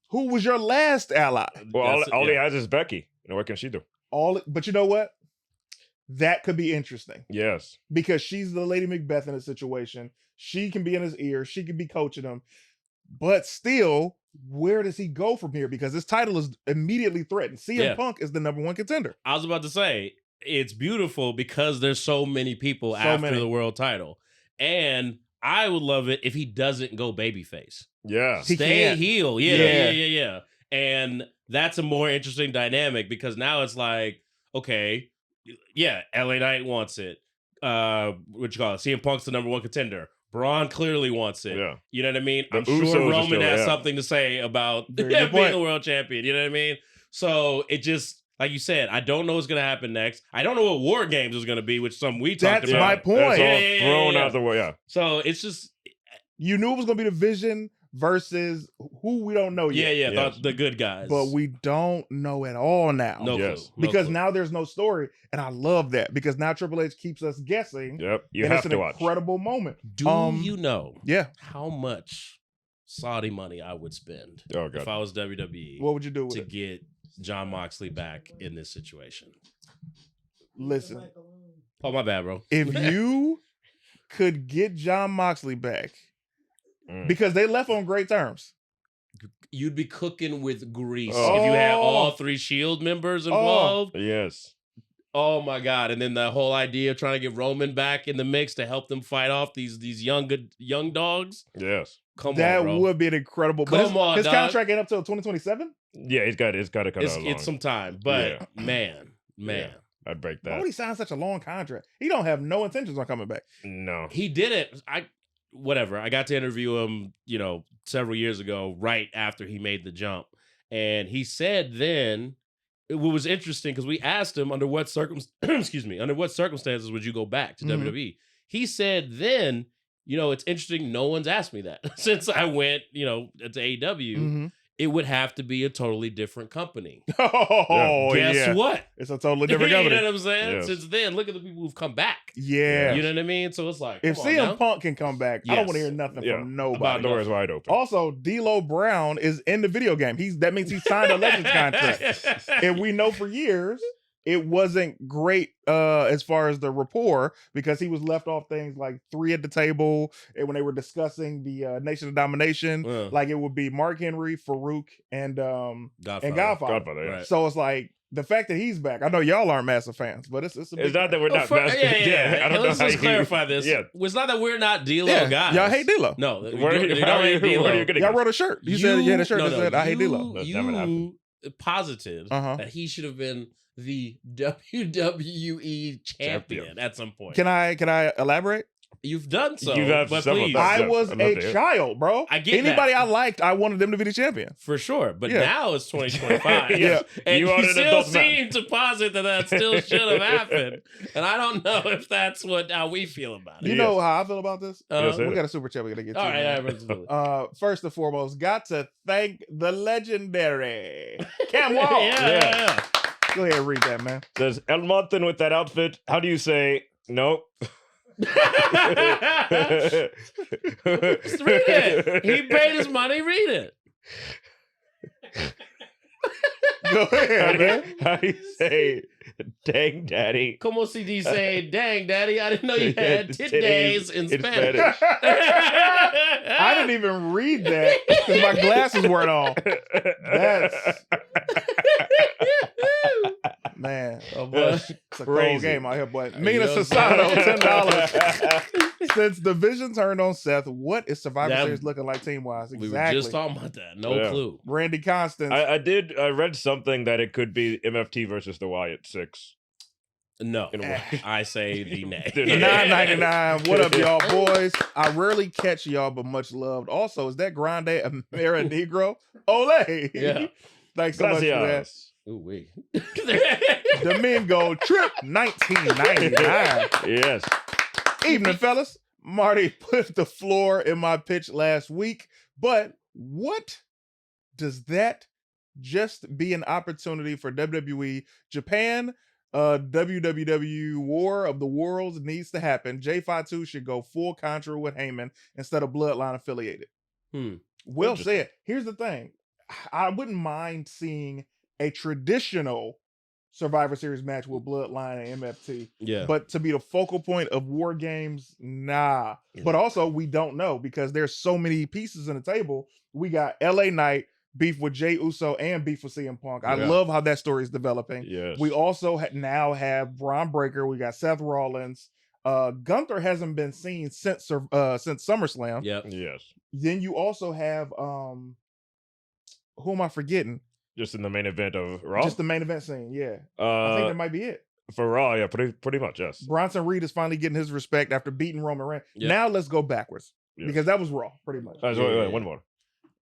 S2: Who was your last ally?
S7: Well, all he has is Becky. And what can she do?
S2: But you know what? That could be interesting.
S7: Yes.
S2: Because she's the Lady Macbeth in a situation. She can be in his ear. She can be coaching him. But still, where does he go from here? Because his title is immediately threatened. CM Punk is the #1 contender.
S3: I was about to say, it's beautiful because there's so many people after the world title. And I would love it if he doesn't go babyface.
S7: Yeah.
S3: Stay heel. Yeah. And that's a more interesting dynamic because now it's like, okay, LA Knight wants it. What you call it? CM Punk's the #1 contender. Braun clearly wants it.
S7: Yeah.
S3: You know what I mean?
S7: The
S3: I'm sure
S7: Usos
S3: Roman has something to say about being the world champion. You know what I mean? So it just, like you said, I don't know what's going to happen next. I don't know what War Games is going to be, which we talked about.
S2: That's my point.
S7: It's all thrown out the way.
S3: So it's just...
S2: You knew it was going to be the Vision versus who we don't know yet.
S3: The good guys.
S2: But we don't know at all now.
S3: No clue.
S2: Because now there's no story. And I love that because now Triple H keeps us guessing.
S7: Yep. You have to watch.
S2: It's an incredible moment.
S3: Do you know how much Saudi money I would spend if I was WWE?
S2: What would you do with
S3: to
S2: it?
S3: get Jon Moxley back in this situation?
S2: Listen.
S3: Oh, my bad, bro.
S2: If you could get Jon Moxley back, because they left on great terms.
S3: You'd be cooking with grease if you had all 3 Shield members involved.
S7: Yes.
S3: Oh my God! And then the whole idea of trying to get Roman back in the mix to help them fight off these young dogs.
S7: Yes.
S2: That would be an incredible. His contract ain't up till 2027.
S7: Yeah, it's got to cut out.
S3: It's some time, but man.
S7: I'd break that.
S2: Why would he sign such a long contract? He don't have no intentions on coming back.
S7: No,
S3: he didn't. Whatever. I got to interview him, several years ago, right after he made the jump. And he said then, it was interesting because we asked him under what circumstances would you go back to WWE? He said then, it's interesting, no one's asked me that since I went, to AEW. It would have to be a totally different company. Guess what?
S2: It's a totally different company.
S3: You know what I'm saying?
S7: Yes.
S3: Since then, look at the people who've come back.
S2: Yeah.
S3: You know what I mean? So it's like,
S2: if CM Punk can come back, I don't want to hear nothing from nobody.
S7: The door is wide open.
S2: Also, D'Lo Brown is in the video game. That means he signed a Legends contract. And we know for years it wasn't great as far as the rapport because he was left off things like 3 at the table. And when they were discussing the Nation of Domination, like it would be Mark Henry, Farouk, and Godfather.
S3: Right.
S2: So it's like the fact that he's back. I know y'all aren't massive fans, but it's a big
S7: not that we're not massive.
S3: I don't know. Let's clarify this. Yeah. It's not that we're not D'Lo guys.
S2: Y'all hate D'Lo.
S3: No,
S7: where are you getting
S2: y'all wrote a shirt. You said you had a shirt that said I hate D'Lo.
S3: You positive that he should have been the WWE champion at some point.
S2: Can I elaborate?
S3: You've done so.
S7: You have
S3: but
S7: several
S3: please.
S7: times.
S2: I was
S7: I'm not
S2: a
S7: there.
S2: child, bro.
S3: I get
S2: Anybody
S3: that.
S2: I liked, I wanted them to be the champion.
S3: For sure. But
S2: Yeah.
S3: now it's 2025.
S7: Yes.
S3: And
S7: You
S3: you,
S7: are an
S3: still
S7: adult man.
S3: seem to posit that still should have happened. And I don't know if that's how we feel about it.
S2: You know how I feel about this?
S7: Yes,
S2: We
S7: sir.
S2: got a super chat we got to get
S3: All
S2: to.
S3: right,
S2: man.
S3: all right, let's do it.
S2: First and foremost, got to thank the legendary Cam Wall.
S3: Yeah.
S2: Go ahead and read that, man.
S7: Says El Monten with that outfit. How do you say no?
S3: Just read it. He paid his money. Read it.
S2: Go ahead, man.
S7: How do you say dang daddy?
S3: Como si dice, dang, daddy, I didn't know you had tit days in Spanish.
S2: I didn't even read that because my glasses weren't on. That's man.
S3: Oh, boy.
S2: It's a cold
S7: Crazy.
S2: game out here, boy.
S3: You
S2: Mina
S3: know-
S2: Sasano, $10. Since the vision turned on Seth, what is Survivor
S3: That-
S2: Series looking like team wise?
S3: We
S2: Exactly.
S3: were just talking about that. No
S7: Yeah.
S3: clue.
S2: Randy Constance.
S7: I read something that it could be MFT versus the Wyatt 6.
S3: No.
S7: In a way.
S3: I say the nay.
S2: $9.99. What up, y'all boys? I rarely catch y'all, but much loved. Also, is that Grande Amera Negro? Ole!
S3: Yeah.
S2: Thanks so much for that.
S7: Gracias.
S3: Ooh, wait.
S2: Domingo Trip, $19.99.
S7: Yes.
S2: Evening, fellas. Marty put the floor in my pitch last week, but what does that just be an opportunity for WWE Japan? WWW War of the Worlds needs to happen. J52 should go full Contra with Heyman instead of Bloodline affiliated. Well said. Here's the thing. I wouldn't mind seeing a traditional Survivor Series match with Bloodline and MFT.
S3: Yeah.
S2: But to be the focal point of War Games, nah. But also, we don't know because there's so many pieces in the table. We got LA Knight, beef with Jey Uso, and beef with CM Punk. I
S7: Yeah.
S2: love how that story is developing.
S7: Yes.
S2: We also now have Braun Breaker. We got Seth Rollins. Gunther hasn't been seen since SummerSlam.
S3: Yep.
S7: Yes.
S2: Then you also have who am I forgetting?
S7: Just in the main event of Raw.
S2: Just the main event scene. Yeah, I think that might be it.
S7: For Raw, yeah, pretty much, yes.
S2: Bronson Reed is finally getting his respect after beating Roman Reigns.
S3: Yep.
S2: Now let's go backwards
S7: Yes.
S2: because that was Raw, pretty much.
S7: Wait,
S3: Yeah.
S7: one more.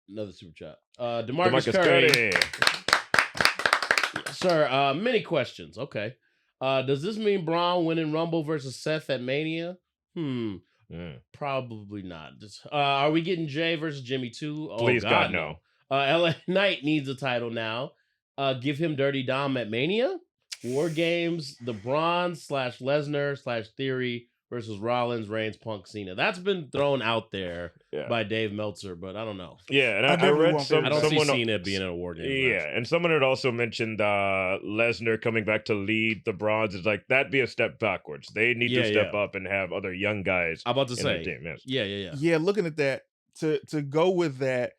S3: Another super chat. DeMarcus
S7: Curry.
S3: Sir, many questions. Okay. Does this mean Braun winning Rumble versus Seth at Mania? Probably not. Are we getting Jay versus Jimmy too? Oh,
S7: Please, God, no.
S3: LA Knight needs a title now. Give him Dirty Dom at Mania. War Games, the Braun / Lesnar / Theory versus Rollins, Reigns, Punk, Cena. That's been thrown out there by Dave Meltzer, but I don't know.
S7: Yeah, and I
S2: definitely
S7: read
S2: want
S7: some.
S3: I don't
S7: someone,
S3: see Cena being in a War Games
S7: Yeah,
S3: match.
S7: and someone had also mentioned Lesnar coming back to lead the Bronze. It's like that'd be a step backwards. They need to step up and have other young guys.
S3: I'm about to
S7: in their
S3: say,
S7: team. Yes.
S3: yeah.
S2: Yeah, looking at that, to go with that,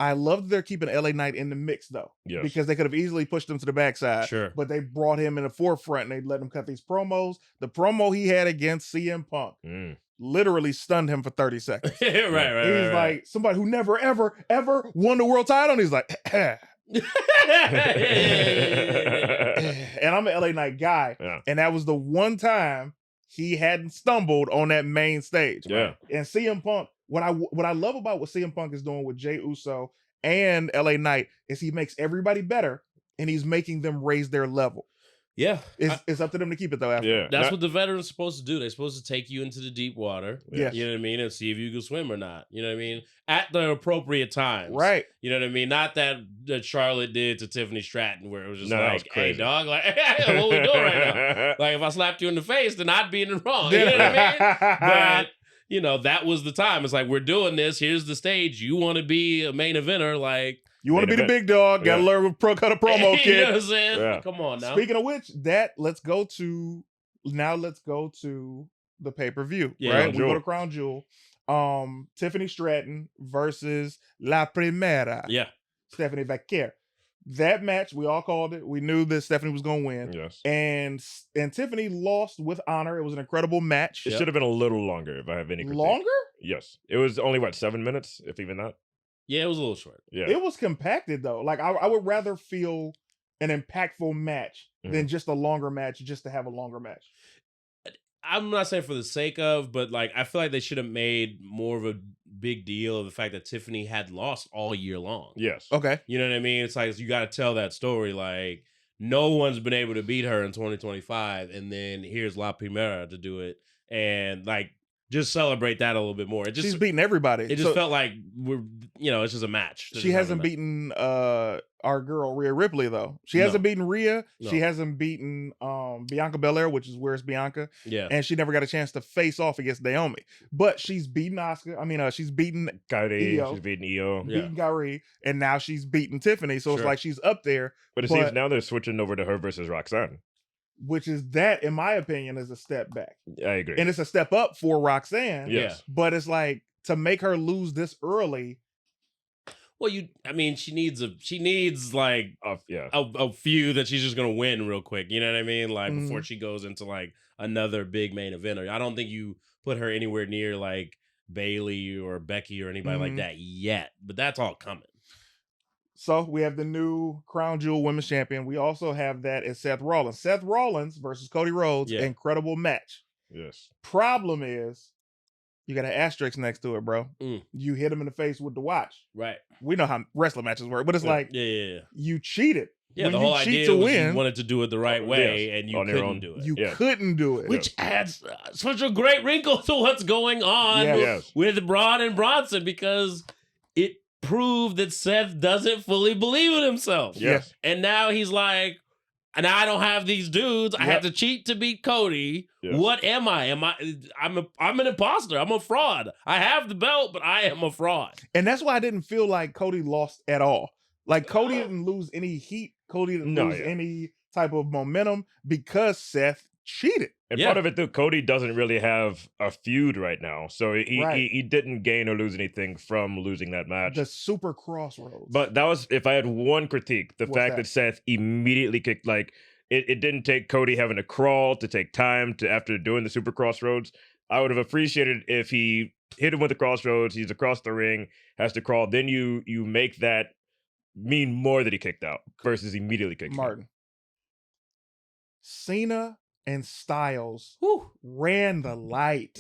S2: I love that they're keeping LA Knight in the mix though.
S7: Yes.
S2: Because they could have easily pushed him to the backside.
S3: Sure.
S2: But they brought him in the forefront and they let him cut these promos. The promo he had against CM Punk literally stunned him for 30 seconds.
S3: right.
S2: He's like somebody who never, ever won the world title. And he's like, and I'm an LA Knight guy.
S7: Yeah.
S2: And that was the one time he hadn't stumbled on that main stage.
S7: Yeah.
S2: And CM Punk, what I love about what CM Punk is doing with Jey Uso and LA Knight is he makes everybody better and he's making them raise their level.
S3: Yeah.
S2: It's up to them to keep it though. After.
S7: Yeah.
S3: That's what the veterans are supposed to do. They're supposed to take you into the deep water.
S2: Yes.
S3: You know what I mean? And see if you can swim or not. You know what I mean? At the appropriate times.
S2: Right.
S3: You know what I mean? Not that Charlotte did to Tiffany Stratton where it was just
S7: No, that was
S3: like, hey,
S7: crazy.
S3: dog, like, hey, what we doing right now? Like, if I slapped you in the face, then I'd be in the wrong. You know what I mean? But, you know, that was the time. It's like, we're doing this. Here's the stage. You want to be a main eventer. Like,
S2: You want to
S7: Main
S2: be the
S7: event.
S2: big dog, gotta
S7: Yeah.
S2: learn cut a promo,
S3: you know what
S2: kid.
S3: I'm saying?
S7: Yeah.
S3: Come on now.
S2: Speaking of which, let's go to the pay-per-view.
S3: Yeah.
S2: Right?
S7: Crown
S2: We go
S7: Jewel.
S2: to Crown Jewel. Tiffany Stratton versus La Primera.
S3: Yeah.
S2: Stephanie Vaquer. That match, we all called it. We knew that Stephanie was gonna win.
S7: Yes.
S2: And Tiffany lost with honor. It was an incredible match.
S7: It should have been a little longer if I have any critique.
S2: Longer?
S7: Yes. It was only 7 minutes, if even that.
S3: Yeah, it was a little short.
S7: Yeah.
S2: It was compacted though. Like I would rather feel an impactful match than just a longer match, just to have a longer match.
S3: I'm not saying for the sake of, but like I feel like they should have made more of a big deal of the fact that Tiffany had lost all year long.
S7: Yes.
S2: Okay.
S3: You know what I mean? It's like you got to tell that story. Like no one's been able to beat her in 2025, and then here's La Primera to do it, and like just celebrate that a little bit more. It just
S2: She's beating everybody.
S3: It just felt like it's just a match.
S2: She hasn't beaten our girl Rhea Ripley though. She hasn't beaten Rhea.
S3: No.
S2: She hasn't beaten Bianca Belair, which is where's Bianca.
S3: Yeah.
S2: And she never got a chance to face off against Naomi. But she's beaten Asuka. I mean, she's beaten
S7: Kairi,
S2: Io.
S7: she's beating Io.
S3: Yeah.
S2: beaten Kairi, and now she's beaten Tiffany. So it's
S3: Sure.
S2: like she's up there.
S7: But it seems now they're switching over to her versus Roxanne.
S2: Which is that, in my opinion, is a step back.
S7: I agree.
S2: And it's a step up for Roxanne.
S7: Yes.
S2: But it's like to make her lose this early.
S3: Well, she needs like a few that she's just gonna win real quick. You know what I mean? Like before she goes into like another big main event. I don't think you put her anywhere near like Bailey or Becky or anybody like that yet. But that's all coming.
S2: So we have the new Crown Jewel Women's Champion. We also have that as Seth Rollins. Seth Rollins versus Cody Rhodes.
S3: Yeah.
S2: Incredible match.
S7: Yes.
S2: Problem is, you got an asterisk next to it, bro.
S3: Mm.
S2: You hit him in the face with the watch.
S3: Right.
S2: We know how wrestling matches work, but it's like
S3: Yeah.
S2: you cheated.
S3: Yeah,
S2: When
S3: the
S2: you
S3: whole
S2: cheat
S3: idea
S2: to
S3: was
S2: win,
S3: you wanted to do it the right way, and you
S7: on your
S3: couldn't
S7: own.
S3: do it.
S2: you
S7: Yeah.
S2: couldn't do it.
S3: Which adds such a great wrinkle to what's going on
S2: Yes.
S3: with Braun and Bronson, because it proved that Seth doesn't fully believe in himself.
S7: Yes.
S3: And now he's like, and I don't have these dudes. I have to cheat to beat Cody.
S7: Yes.
S3: What am I? I'm an imposter. I'm a fraud. I have the belt, but I am a fraud.
S2: And that's why I didn't feel like Cody lost at all. Like Cody didn't lose any heat. Cody didn't lose any type of momentum because Seth cheated.
S7: And part of it, too, Cody doesn't really have a feud right now. So he didn't gain or lose anything from losing that match.
S2: The super crossroads.
S7: But that was, if I had one critique, the fact that Seth immediately kicked, like, it didn't take Cody having to crawl to take time to after doing the super crossroads. I would have appreciated if he hit him with the crossroads, he's across the ring, has to crawl. Then you make that mean more that he kicked out versus immediately kicked out.
S2: Cena and Styles ran the light.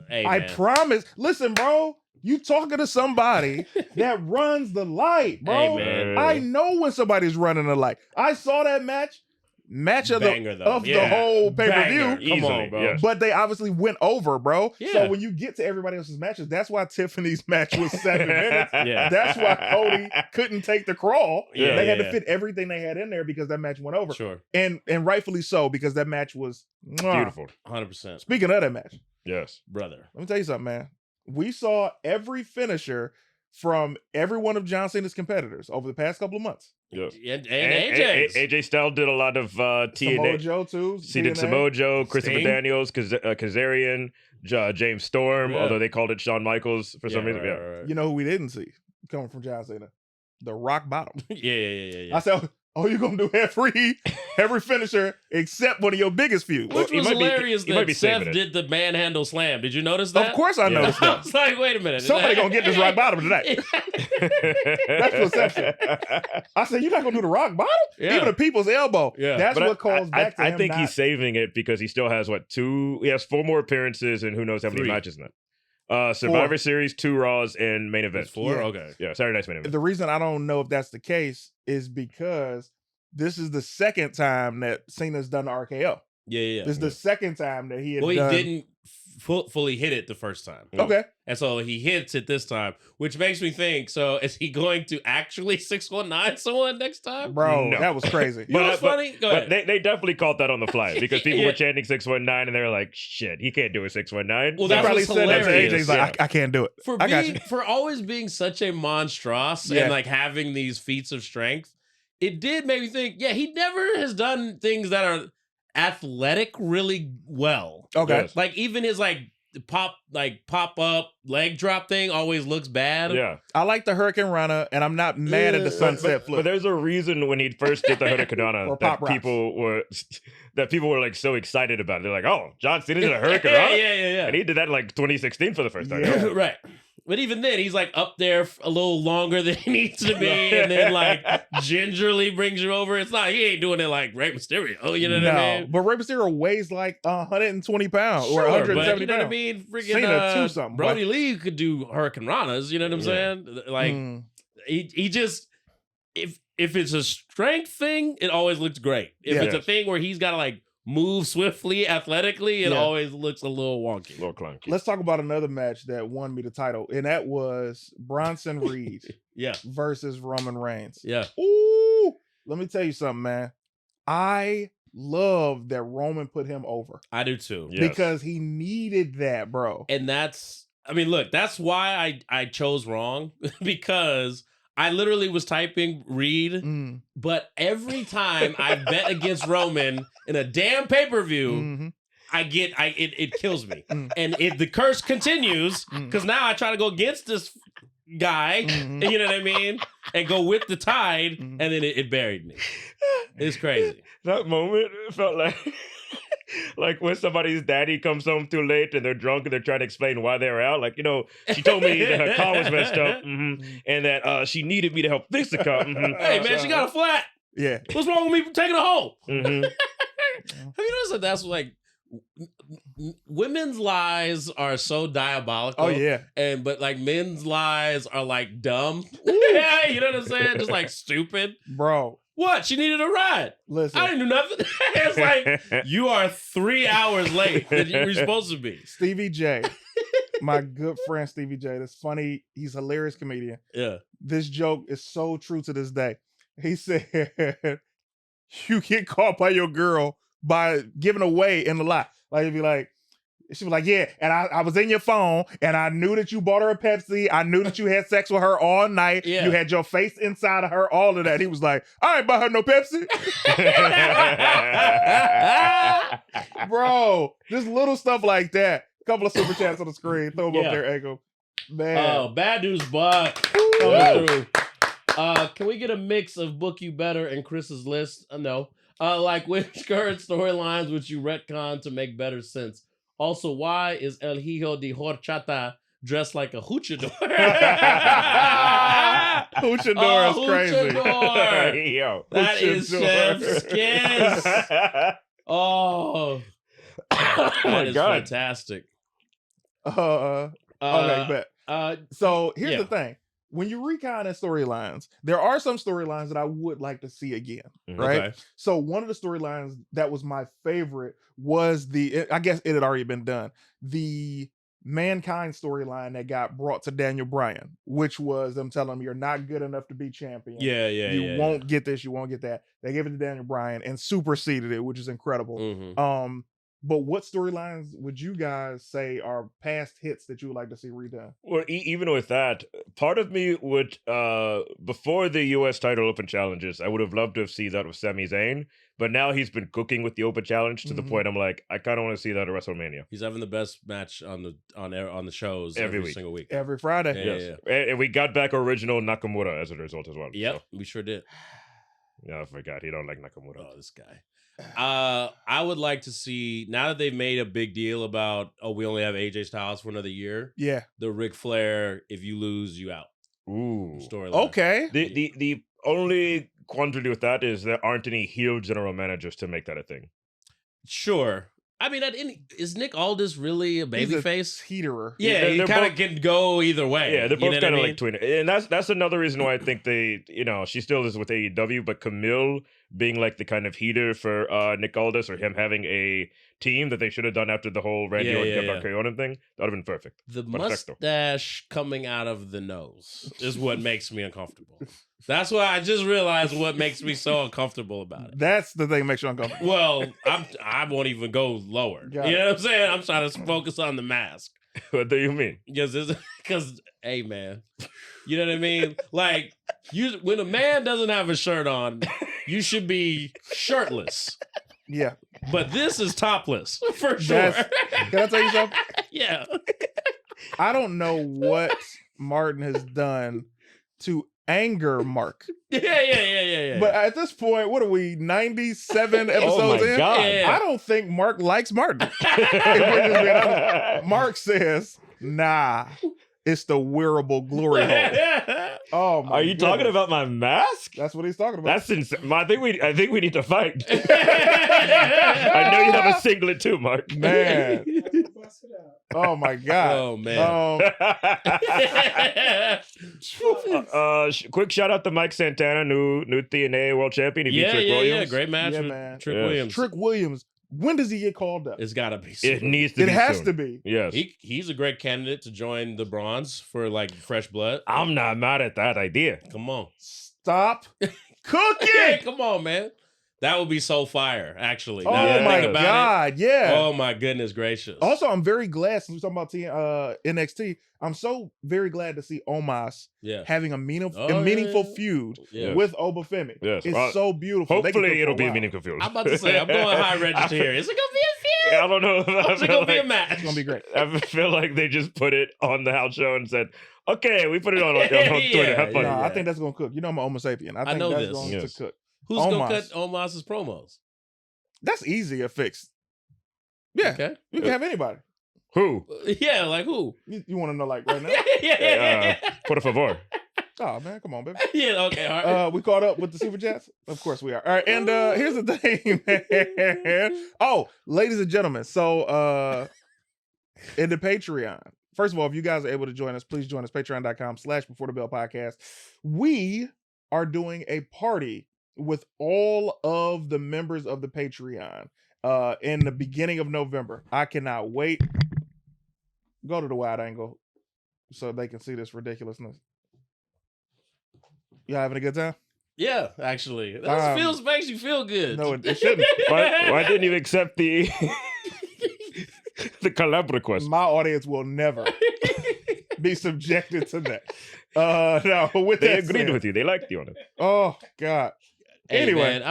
S3: I
S2: promise. Listen, bro, you talking to somebody that runs the light, bro.
S3: Hey, man.
S2: I know when somebody's running the light. I saw that match of
S3: Banger,
S2: the
S3: though.
S2: of the whole pay-per-view.
S3: Come on, bro.
S7: Yes.
S2: But they obviously went over, bro.
S3: Yeah.
S2: So when you get to everybody else's matches, that's why Tiffany's match was 7 minutes.
S3: Yeah.
S2: That's why Cody couldn't take the crawl.
S3: Yeah,
S2: They had to fit everything they had in there because that match went over.
S3: Sure.
S2: And rightfully so, because that match was
S7: Beautiful.
S3: 100%.
S2: Speaking of that match,
S7: Yes.
S3: Brother.
S2: let me tell you something, man. We saw every finisher from every one of John Cena's competitors over the past couple of months.
S7: Yes.
S3: And AJ's.
S7: AJ Styles did a lot of
S2: Samoa
S7: TNA.
S2: Joe, too.
S7: He did
S2: TNA.
S7: Samoa Joe, Christopher
S3: Sting.
S7: Daniels, Kazarian, James Storm,
S3: Yeah.
S7: although they called it Shawn Michaels for some reason.
S3: Right.
S2: You know who we didn't see coming from John Cena? The Rock Bottom.
S3: Yeah.
S2: I said, oh, you're going to do every finisher except one of your biggest feuds.
S3: Which
S7: he
S3: was
S7: might be-
S3: hilarious
S7: he might be
S3: that Seth
S7: saving it.
S3: did the manhandle slam. Did you notice that?
S2: Of course I noticed
S3: I
S2: that.
S3: was like, wait a minute.
S2: Somebody going to get this Rock Bottom tonight. That's perception. I said, you're not going to do the Rock Bottom?
S3: Yeah.
S2: Even the people's elbow.
S3: Yeah.
S2: That's
S7: But
S2: what calls back to him.
S7: I think
S2: not-
S7: he's saving it because he still has he has 4 more appearances and who knows how many
S3: 3.
S7: matches now. Survivor Series, 2 Raws, and main event.
S3: It's 4?
S2: Yeah.
S3: Okay.
S7: Yeah, Saturday night's main event.
S2: The reason I don't know if that's the case is because this is the second time that Cena's done the RKO.
S3: Yeah.
S2: This is the second time that he had
S3: Well, he
S2: done.
S3: didn't fully hit it the first time.
S2: Okay.
S3: And so he hits it this time, which makes me think, so is he going to actually 619 someone next time?
S2: Bro,
S7: No.
S2: that was crazy.
S3: You know what's funny? Go
S7: But
S3: ahead.
S7: they definitely caught that on the fly because people
S3: Yeah.
S7: were chanting 619 and they were like, shit, he can't do a 619.
S3: Well,
S2: They
S3: that's
S2: probably
S3: what's
S2: said that to
S3: hilarious.
S2: AJ. He's like, I can't do it. I got you.
S3: For always being such a monstrous
S2: Yeah.
S3: and like having these feats of strength, it did make me think, yeah, he never has done things that are athletic really well.
S2: Okay.
S7: Yes.
S3: Like even his pop up leg drop thing always looks bad.
S7: Yeah.
S2: I like the Hurricane Runner, and I'm not mad at the sunset
S7: But
S2: flip.
S7: there's a reason when he first did the
S2: Or
S7: Hurricanrana
S2: Pop Rocks.
S7: that people were like so excited about. They're like, oh, John Cena did a Hurricane
S3: yeah.
S7: And he did that in like 2016 for the first time.
S2: Yeah.
S3: Right. But even then, he's like up there a little longer than he needs to be, and then like gingerly brings you over. It's not, he ain't doing it like Rey Mysterio. You know what I mean?
S2: But Rey Mysterio weighs like 120 pounds
S3: Sure,
S2: or 170
S3: but you know
S2: pounds.
S3: what I mean? Freaking
S2: Cena too something.
S3: Brody Lee could do Hurricane Ranas. You know what I'm saying? Like he just if it's a strength thing, it always looks great. If it's a thing where he's got to like move swiftly, athletically, it always looks a little wonky.
S7: A little clunky.
S2: Let's talk about another match that won me the title, and that was Bronson Reed versus Roman Reigns.
S3: Yeah.
S2: Ooh, let me tell you something, man. I love that Roman put him over.
S3: I do too.
S2: Because he needed that, bro.
S3: And that's why I chose wrong, because I literally was typing Reed, but every time I bet against Roman in a damn pay-per-view, it kills me. And the curse continues, because now I try to go against this guy, you know what I mean? And go with the tide, and then it buried me. It's crazy.
S7: That moment felt like when somebody's daddy comes home too late and they're drunk and they're trying to explain why they were out. Like, she told me that her car was messed up and that she needed me to help fix the car.
S3: Hey, man, she got a flat.
S2: Yeah.
S3: What's wrong with me taking her home? Have you noticed that that's like women's lies are so diabolical?
S2: Oh, yeah.
S3: But like men's lies are like dumb. Yeah, you know what I'm saying? Just like stupid.
S2: Bro.
S3: What? She needed a ride.
S2: Listen.
S3: I didn't do nothing. It's like, you are 3 hours late than you were supposed to be.
S2: Stevie J, my good friend Stevie J, that's funny. He's a hilarious comedian.
S3: Yeah.
S2: This joke is so true to this day. He said, you get caught by your girl by giving away in the lie. Like, it'd be like, she was like, yeah, and I was in your phone, and I knew that you bought her a Pepsi. I knew that you had sex with her all night.
S3: Yeah.
S2: You had your face inside of her, all of that. He was like, I ain't buy her no Pepsi. Bro, just little stuff like that. A couple of super chats on the screen. Throw them up there, Echo. Man.
S3: Oh, Bad News Buck coming through. Can we get a mix of Book You Better and Chris's list? No. Like, which current storylines would you retcon to make better sense? Also, why is El Hijo de Horchata dressed like a luchador?
S2: Luchador is crazy.
S3: Luchador.
S7: Yo.
S3: That is Chef's kiss. Oh. That is fantastic.
S2: Okay, bet. So here's the thing. When you recon in storylines, there are some storylines that I would like to see again, right?
S3: Okay.
S2: So one of the storylines that was my favorite was I guess it had already been done, the Mankind storyline that got brought to Daniel Bryan, which was them telling him you're not good enough to be champion. You won't get this, you won't get that. They gave it to Daniel Bryan and superseded it, which is incredible. But what storylines would you guys say are past hits that you would like to see redone?
S7: Well, even with that, part of me would, before the U.S. title open challenges, I would have loved to have seen that with Sami Zayn. But now he's been cooking with the open challenge to the point I'm like, I kind of want to see that at WrestleMania.
S3: He's having the best match on the shows every single week.
S2: Every Friday.
S3: Yeah.
S7: And we got back original Nakamura as a result as well.
S3: Yep,
S7: so.
S3: we sure did.
S7: Yeah, I forgot. He don't like Nakamura.
S3: Oh, this guy. I would like to see, now that they've made a big deal about, we only have AJ Styles for another year.
S2: Yeah.
S3: The Ric Flair, if you lose, you out.
S7: Ooh.
S3: Storyline.
S2: Okay.
S7: The only quandary with that is there aren't any heel general managers to make that a thing.
S3: Sure. I mean, is Nick Aldis really a babyface?
S2: Heaterer.
S3: Yeah, he kind of can go either way.
S7: Yeah, they're both kind of
S3: like
S7: like twin. And that's another reason why I think they, she still is with AEW, but Camille being like the kind of heater for Nick Aldis, or him having a team that they should have done after the whole Randy Orton Conan thing, that would have been perfect.
S3: The mustache coming out of the nose is what makes me uncomfortable. That's why I just realized what makes me so uncomfortable about it.
S2: That's the thing that makes you uncomfortable.
S3: Well, I won't even go lower. You know what I'm saying? I'm trying to focus on the mask.
S7: What do you mean?
S3: Because, hey, man, you know what I mean? Like, when a man doesn't have a shirt on, you should be shirtless.
S2: Yeah.
S3: But this is topless, for sure.
S2: Can I tell you something?
S3: Yeah.
S2: I don't know what Martin has done to anger Mark.
S3: Yeah.
S2: But at this point, what are we, 97 episodes in?
S7: God.
S2: I don't think Mark likes Martin. Mark says, nah, It's the wearable glory hole. Oh my!
S7: Are you talking about my mask?
S2: That's what he's talking about.
S7: That's insane. I think we need to fight. I know you have a singlet too, Mark.
S2: Man. Oh my God.
S3: Oh man.
S7: Quick shout out to Mike Santana, new TNA world champion. He beat Trick Williams.
S3: Great match
S2: Yeah,
S3: with
S2: man.
S3: Trick
S7: Yes.
S3: Williams.
S2: Trick Williams. When does he get called up?
S3: It's gotta be.
S7: It
S3: soon.
S7: needs to
S2: It
S7: be
S2: has
S7: soon.
S2: to be.
S7: Yes.
S3: He's a great candidate to join the Bronze for like fresh blood.
S7: I'm not mad at that idea.
S3: Come on.
S2: Stop cooking.
S3: Yeah, come on, man. That would be so fire, actually.
S2: Oh
S3: Now that I
S2: my
S3: think about
S2: God. Yeah.
S3: it, oh my goodness gracious.
S2: Also, I'm very glad, since we're talking about NXT, I'm so very glad to see Omos
S3: yeah.
S2: having a meaningful,
S3: Oh,
S2: meaningful
S3: yeah.
S2: feud
S3: Yeah.
S2: with Obafemi.
S7: Yes.
S2: It's so beautiful. They can cook
S7: Hopefully
S2: for
S7: it'll
S2: a
S7: be a
S2: while.
S7: meaningful feud.
S3: I'm about to say, I'm going high register here. Is it gonna be a feud?
S7: I don't know.
S3: Or is it gonna be a match?
S2: It's gonna be great.
S7: I feel like they just put it on the house show and said, "Okay, we put it on Twitter.
S3: Yeah,
S7: Have fun."
S2: Nah,
S3: yeah.
S2: I think that's gonna cook. You know I'm a Homo sapien. I think
S3: know
S2: that's
S3: this.
S2: going
S7: Yes.
S2: to cook.
S3: Who's gonna
S2: Omos.
S3: cut Omos's promos?
S2: That's easy to fix. Yeah,
S3: Okay.
S2: you can have anybody.
S7: Who?
S3: Yeah, like who?
S2: You want to know like right now?
S3: yeah.
S7: Por favor.
S2: Oh man, come on, baby.
S3: Yeah, okay, all right.
S2: We caught up with the super chats. Of course we are. All right, and here's the thing, man. Oh, ladies and gentlemen, so in the Patreon. First of all, if you guys are able to join us, please join us. Patreon.com/Before the Bell Podcast. We are doing a party with all of the members of the Patreon in the beginning of November. I cannot wait. Go to the wide angle so they can see this ridiculousness. Y'all having a good time?
S3: Yeah, actually. That makes you feel good.
S2: No, it shouldn't.
S7: Why didn't you accept the the collab request?
S2: My audience will never be subjected to that. No, with
S7: They
S2: that
S7: agreed
S2: said,
S7: with you. They liked you on it.
S2: Oh God.
S3: Hey,
S2: Anyway.
S3: man,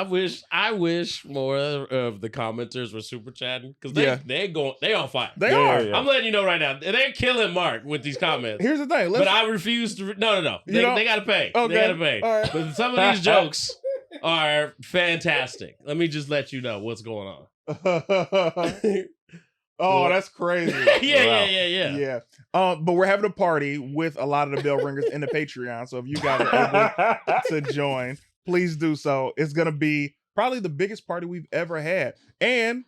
S3: I wish more of the commenters were super chatting because they on fire.
S2: They
S7: Yeah,
S2: are.
S7: yeah.
S3: I'm letting you know right now. They're killing Mark with these comments.
S2: Here's the thing.
S3: But I refuse to. No.
S2: You don't?
S3: They got to pay.
S2: Okay.
S3: They got to pay.
S2: All right.
S3: But some of these jokes are fantastic. Let me just let you know what's going on.
S2: Oh, that's crazy.
S3: Yeah.
S2: But we're having a party with a lot of the bell ringers in the Patreon. So if you guys are able to join, please do so. It's gonna be probably the biggest party we've ever had. And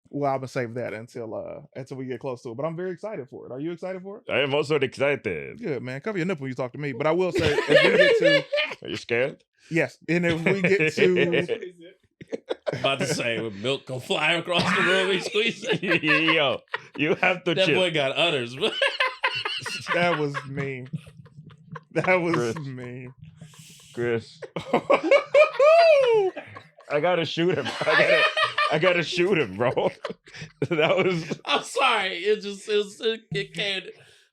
S2: well, I'm gonna save that until we get close to it. But I'm very excited for it. Are you excited for it?
S7: I am also excited.
S2: Good, man. Cover your nipple when you talk to me. But I will say, if we get to
S7: Are you scared?
S2: yes, and if we get to
S3: About to say, when milk come fly across the room, he squeeze it.
S7: Yo, you have to
S3: That
S7: chill.
S3: boy got udders.
S2: that was mean. That was
S7: Chris.
S2: mean.
S7: Chris, I gotta shoot him. I gotta shoot him, bro. That was.
S3: I'm sorry. It can't.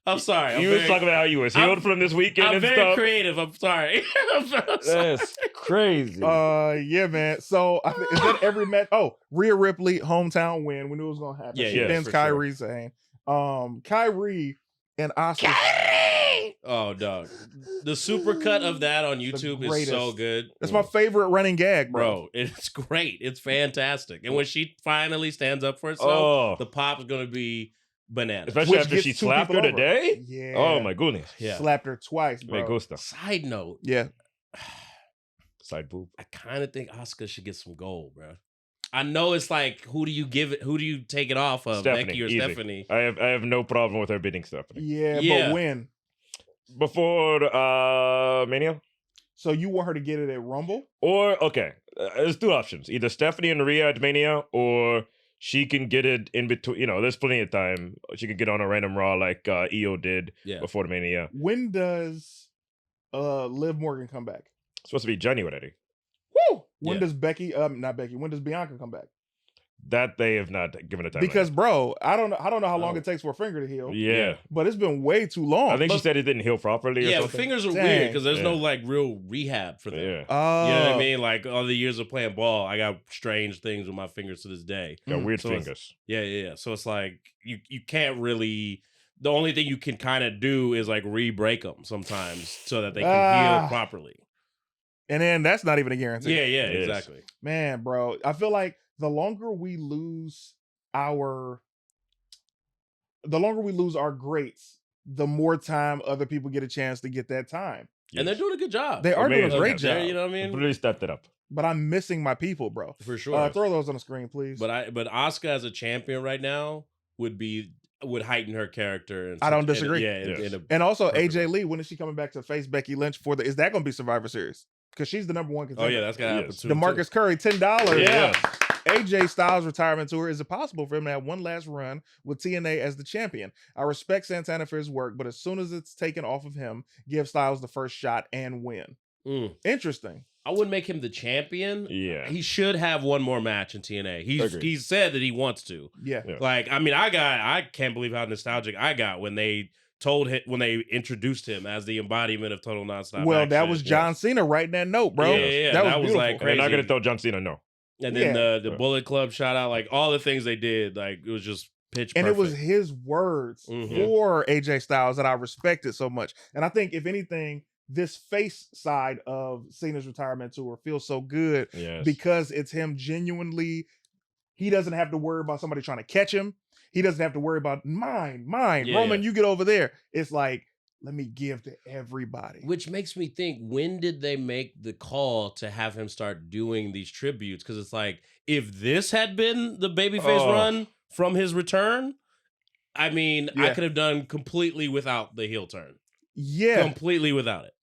S3: I'm sorry.
S7: You was talking about how you was healed from this weekend
S3: I'm
S7: and
S3: very
S7: stuff.
S3: creative. I'm sorry. I'm sorry.
S7: That's crazy.
S2: Yeah, man. So is that every match? Oh, Rhea Ripley hometown win. We knew it was gonna happen.
S3: Yeah,
S2: She
S3: yeah,
S2: pins
S3: for
S2: Kyrie saying, Kyrie and Oscar.
S3: Oh, dog. The super cut of that on YouTube is so
S2: greatest.
S3: good.
S2: That's my favorite running gag, bro.
S3: Bro, it's great. It's fantastic. And when she finally stands up for herself,
S7: Oh.
S3: the pop's going to be bananas.
S7: Especially
S2: Which
S7: after
S2: gets
S7: she
S2: two
S7: slapped her
S2: people over.
S7: today.
S2: Yeah.
S7: Oh my goodness.
S3: Yeah.
S2: Slapped her twice,
S7: Me
S2: bro.
S7: gusta.
S3: Side note,
S2: Yeah.
S7: Side boob.
S3: I kind of think Asuka should get some gold, bro. I know it's like, who do you give it? Who do you take it off of,
S7: Stephanie,
S3: Becky or
S7: easy.
S3: Stephanie?
S7: I have no problem with her beating Stephanie.
S2: Yeah,
S3: Yeah.
S2: but when?
S7: Before Mania?
S2: So you want her to get it at Rumble?
S7: Or, okay, there's two options. Either Stephanie and Rhea at Mania, or she can get it in between. You know, there's plenty of time. She can get on a random Raw like EO did
S3: Yeah.
S7: before the Mania.
S2: When does Liv Morgan come back?
S7: It's supposed to be January.
S2: Woo! When
S3: Yeah.
S2: does Becky? Not Becky. When does Bianca come back?
S7: That they have not given a time.
S2: Because, bro, I don't know how long
S3: Oh.
S2: it takes for a finger to heal.
S7: yeah.
S2: But it's been way too long.
S7: I think she
S2: Look-
S7: said it didn't heal properly or
S3: Yeah,
S7: something.
S3: fingers are
S2: Dang.
S3: weird because there's no
S7: Yeah.
S3: like real rehab for them.
S7: Yeah.
S2: Oh,
S3: You know what I mean? Like all the years of playing ball, I got strange things with my fingers to this day.
S7: Got weird
S3: So it's-
S7: fingers.
S3: Yeah. So it's like you can't really. The only thing you can kind of do is like re-break them sometimes so that they can heal properly.
S2: And then that's not even a guarantee.
S3: Yeah,
S7: It is.
S3: exactly.
S2: Man, bro, I feel like the longer we lose our greats, the more time other people get a chance to get that time.
S3: And they're doing a good job.
S2: They are doing a
S7: Amazing.
S2: great job.
S3: You know what I mean?
S7: Really stepped it up.
S2: But I'm missing my people, bro.
S3: For sure.
S2: Throw those on the screen, please.
S3: But Asuka as a champion right now would heighten her character.
S2: I don't disagree.
S3: And
S2: also AJ Lee, when is she coming back to face Becky Lynch for is that going to be Survivor Series? Because she's the number one contender.
S3: Oh yeah, that's gonna happen too.
S2: DeMarcus Curry, $10.
S3: Yeah.
S2: AJ Styles' retirement tour. Is it possible for him to have one last run with TNA as the champion? I respect Santana for his work, but as soon as it's taken off of him, give Styles the first shot and win. Interesting.
S3: I wouldn't make him the champion.
S7: Yeah.
S3: He should have one more match in TNA. He's said that he wants to.
S2: Yeah.
S3: Like, I mean, I can't believe how nostalgic I got when they introduced him as the embodiment of total nonstop.
S2: Well,
S3: action.
S2: that was John Cena writing that note, bro.
S3: Yeah.
S2: That was
S3: like
S7: They're
S3: crazy.
S7: not gonna tell John Cena no.
S3: And then the Bullet Club shout out, like all the things they did, like it was just pitch perfect.
S2: And it was his words for AJ Styles that I respected so much. And I think if anything, this face side of Cena's retirement tour feels so good because it's him genuinely. He doesn't have to worry about somebody trying to catch him. He doesn't have to worry about mine. Roman, you get over there. It's like, let me give to everybody.
S3: Which makes me think, when did they make the call to have him start doing these tributes? Because it's like, if this had been the babyface run from his return, I mean, I could have done completely without the heel turn.
S2: Yeah.
S3: Completely without it.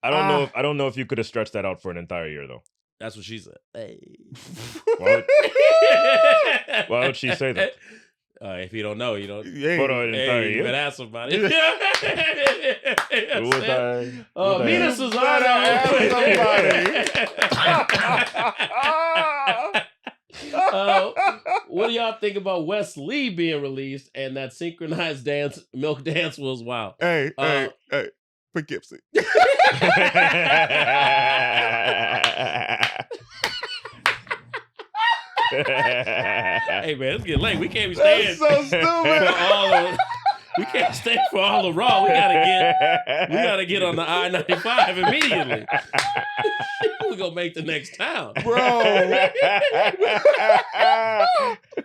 S7: I don't know if you could have stretched that out for an entire year though.
S3: That's what she said. Hey.
S7: Why would she say that?
S3: If you don't know, you don't.
S7: For an entire
S3: You
S7: year?
S3: can ask somebody.
S7: Mina
S3: what do y'all think about Wes Lee being released and that synchronized milk dance was wild?
S2: Hey, Poughkeepsie.
S3: Hey man, it's getting late. We can't be staying.
S2: That's so stupid.
S3: We can't stay for all the Raw. We gotta get on the I-95 immediately. We're gonna make the next town,
S2: bro.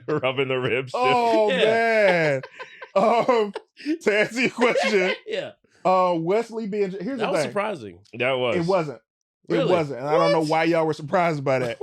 S7: Rubbing the ribs.
S2: Oh man. To answer your question, Wesley being here's the thing.
S3: That was surprising.
S7: That was.
S2: It wasn't.
S3: Really?
S2: It wasn't. And I don't know why y'all were surprised by that.